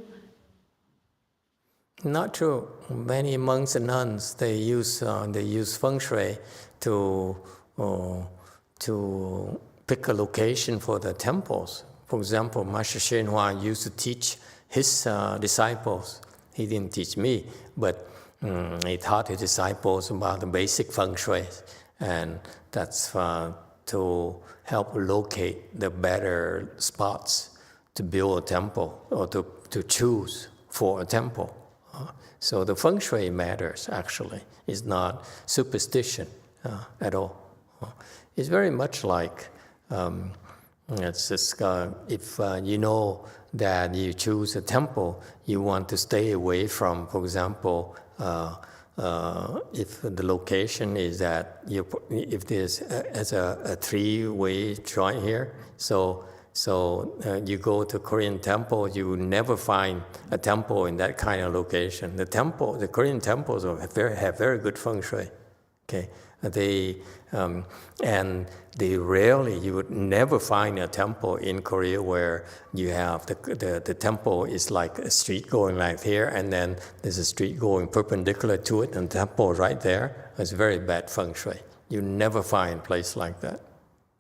Not true. Many monks and nuns, they use Feng Shui to pick a location for the temples. For example, Master YongHua used to teach his disciples. He didn't teach me, but he taught his disciples about the basic Feng Shui, and that's to help locate the better spots to build a temple or to choose for a temple. So the Feng Shui matters, actually. It's not superstition at all. It's very much like, it's just, if you know that you choose a temple, you want to stay away from, for example, if the location is that if there's as a three-way joint here, so you go to Korean temple, you will never find a temple in that kind of location. The Korean temples have very good feng shui. Okay, and you would never find a temple in Korea where you have the temple is like a street going like here, and then there's a street going perpendicular to it, and the temple right there. It's very bad feng shui. You never find a place like that.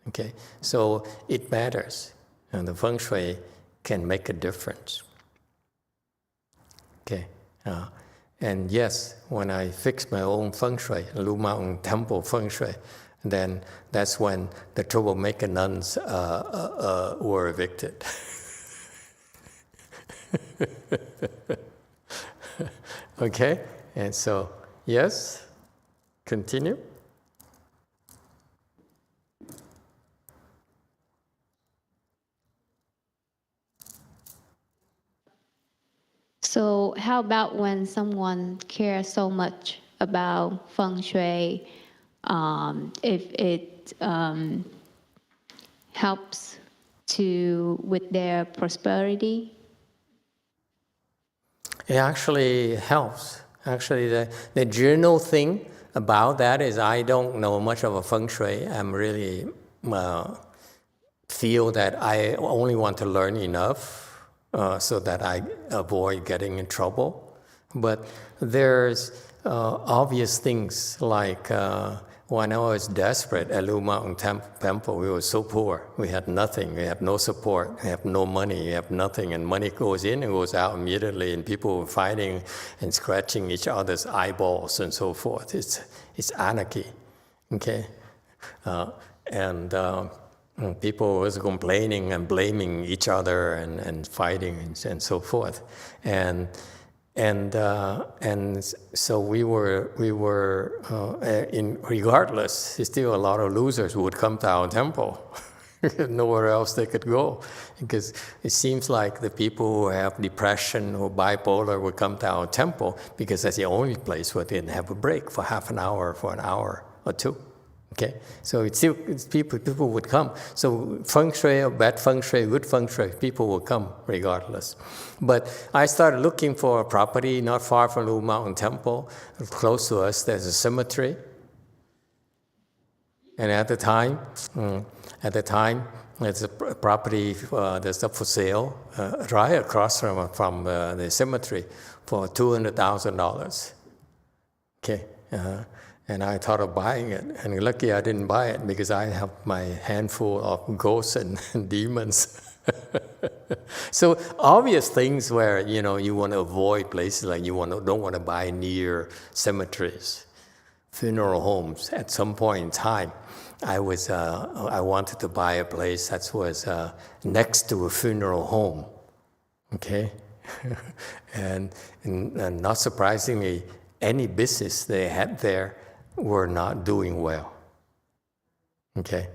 Okay, so it matters, and the feng shui can make a difference. Okay. And yes, when I fixed my own feng shui, Lu Mountain Temple feng shui, then that's when the troublemaker nuns were evicted. Okay, and so, yes, continue. So how about when someone cares so much about feng shui, if it helps with their prosperity? It actually helps. Actually, the general thing about that is I don't know much of a feng shui. I'm really feel that I only want to learn enough so that I avoid getting in trouble. But there's obvious things like when I was desperate at Lu Mountain Temple, we were so poor. We had nothing. We had no support. We have no money. We have nothing. And money goes in and goes out immediately. And people were fighting and scratching each other's eyeballs and so forth. It's anarchy. Okay? People was complaining and blaming each other and fighting and so forth. And so we were regardless, still a lot of losers who would come to our temple. Nowhere else they could go, because it seems like the people who have depression or bipolar would come to our temple because that's the only place where they didn't have a break for half an hour, for an hour or two. Okay, so it's people would come. So feng shui or bad feng shui, good feng shui, people will come regardless. But I started looking for a property not far from Lu Mountain Temple. Close to us, there's a cemetery. And at the time, there's a property that's up for sale right across from the cemetery for $200,000. Okay. And I thought of buying it, and lucky I didn't buy it because I have my handful of ghosts and demons. So obvious things where you want to avoid places like don't want to buy near cemeteries, funeral homes. At some point in time, I wanted to buy a place that was next to a funeral home. Okay, and not surprisingly, any business they had there were not doing well. Okay,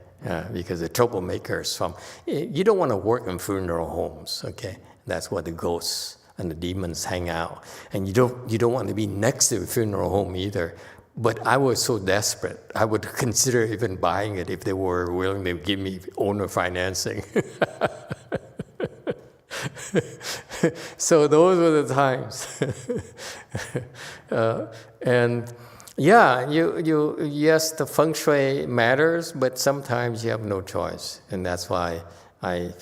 because the troublemakers you don't want to work in funeral homes. Okay, that's where the ghosts and the demons hang out, and you don't want to be next to a funeral home either. But I was so desperate, I would consider even buying it if they were willing to give me owner financing. So those were the times. And yeah, yes, the feng shui matters, but sometimes you have no choice, and that's why I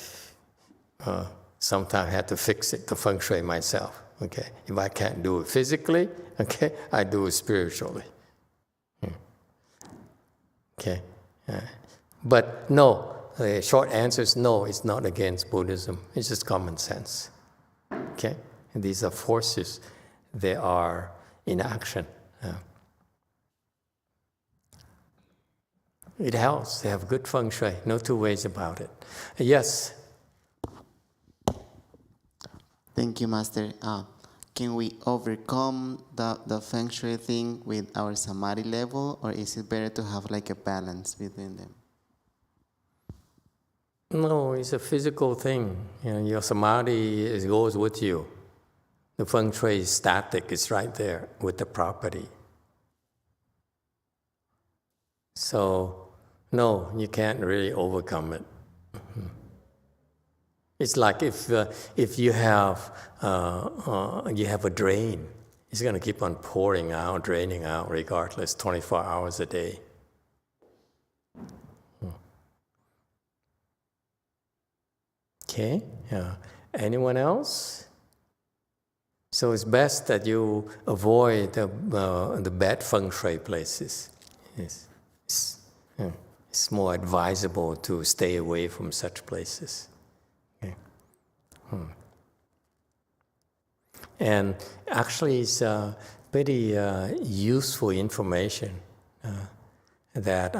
sometimes had to fix the feng shui myself. Okay, if I can't do it physically, okay, I do it spiritually. Okay, but no. The short answer is no. It's not against Buddhism. It's just common sense. Okay, and these are forces. They are in action. It helps. They have good feng shui. No two ways about it. Yes. Thank you, Master. Can we overcome the feng shui thing with our samadhi level, or is it better to have like a balance between them? No, it's a physical thing. Your samadhi goes with you. The feng shui is static. It's right there with the property. So, no, you can't really overcome it. It's like if you have a drain, it's going to keep on pouring out, draining out, regardless, 24 hours a day. Okay. Anyone else? So it's best that you avoid the bad feng shui places. It's more advisable to stay away from such places. Okay. And actually, it's pretty useful information that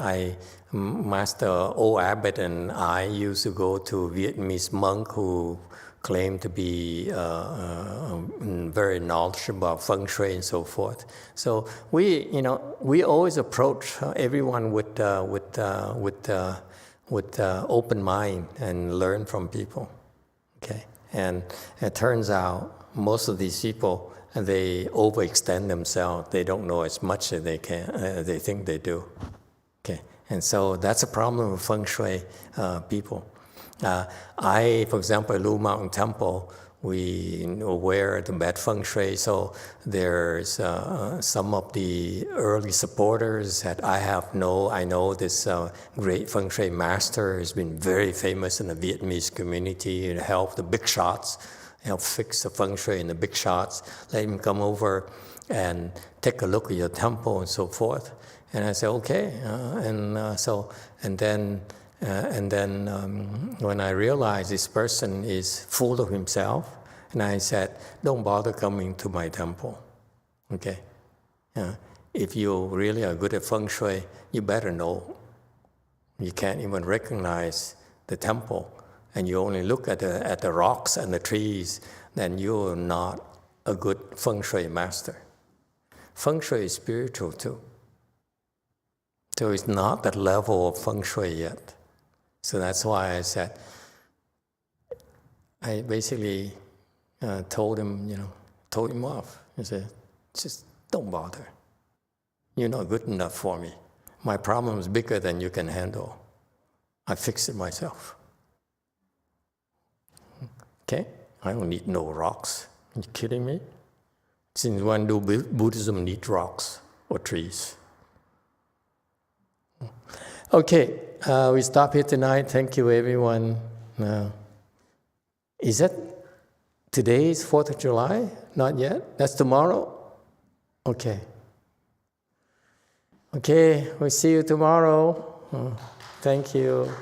Master O. Abbott and I used to go to a Vietnamese monk who claimed to be very knowledgeable about feng shui and so forth. So we always approach everyone with open mind and learn from people. Okay, and it turns out most of these people, they overextend themselves. They don't know as much as they think they do. Okay, and so that's a problem with feng shui people. For example, at Lu Mountain Temple, we are aware of the bad feng shui. So there's some of the early supporters that I know this great feng shui master has been very famous in the Vietnamese community and help the big shots, help fix the feng shui in the big shots, let him come over and take a look at your temple and so forth. And I said, okay. And then when I realized this person is full of himself, and I said, don't bother coming to my temple. Okay? If you really are good at feng shui, you better know. You can't even recognize the temple, and you only look at the rocks and the trees, then you're not a good feng shui master. Feng shui is spiritual too. So it's not that level of feng shui yet. So that's why I said, I basically told him off. I said, just don't bother. You're not good enough for me. My problem is bigger than you can handle. I fix it myself. Okay? I don't need no rocks. Are you kidding me? Since when do Buddhism need rocks or trees? Okay, we stop here tonight. Thank you, everyone. Is that today's 4th of July? Not yet? That's tomorrow? Okay. Okay, we'll see you tomorrow. Thank you.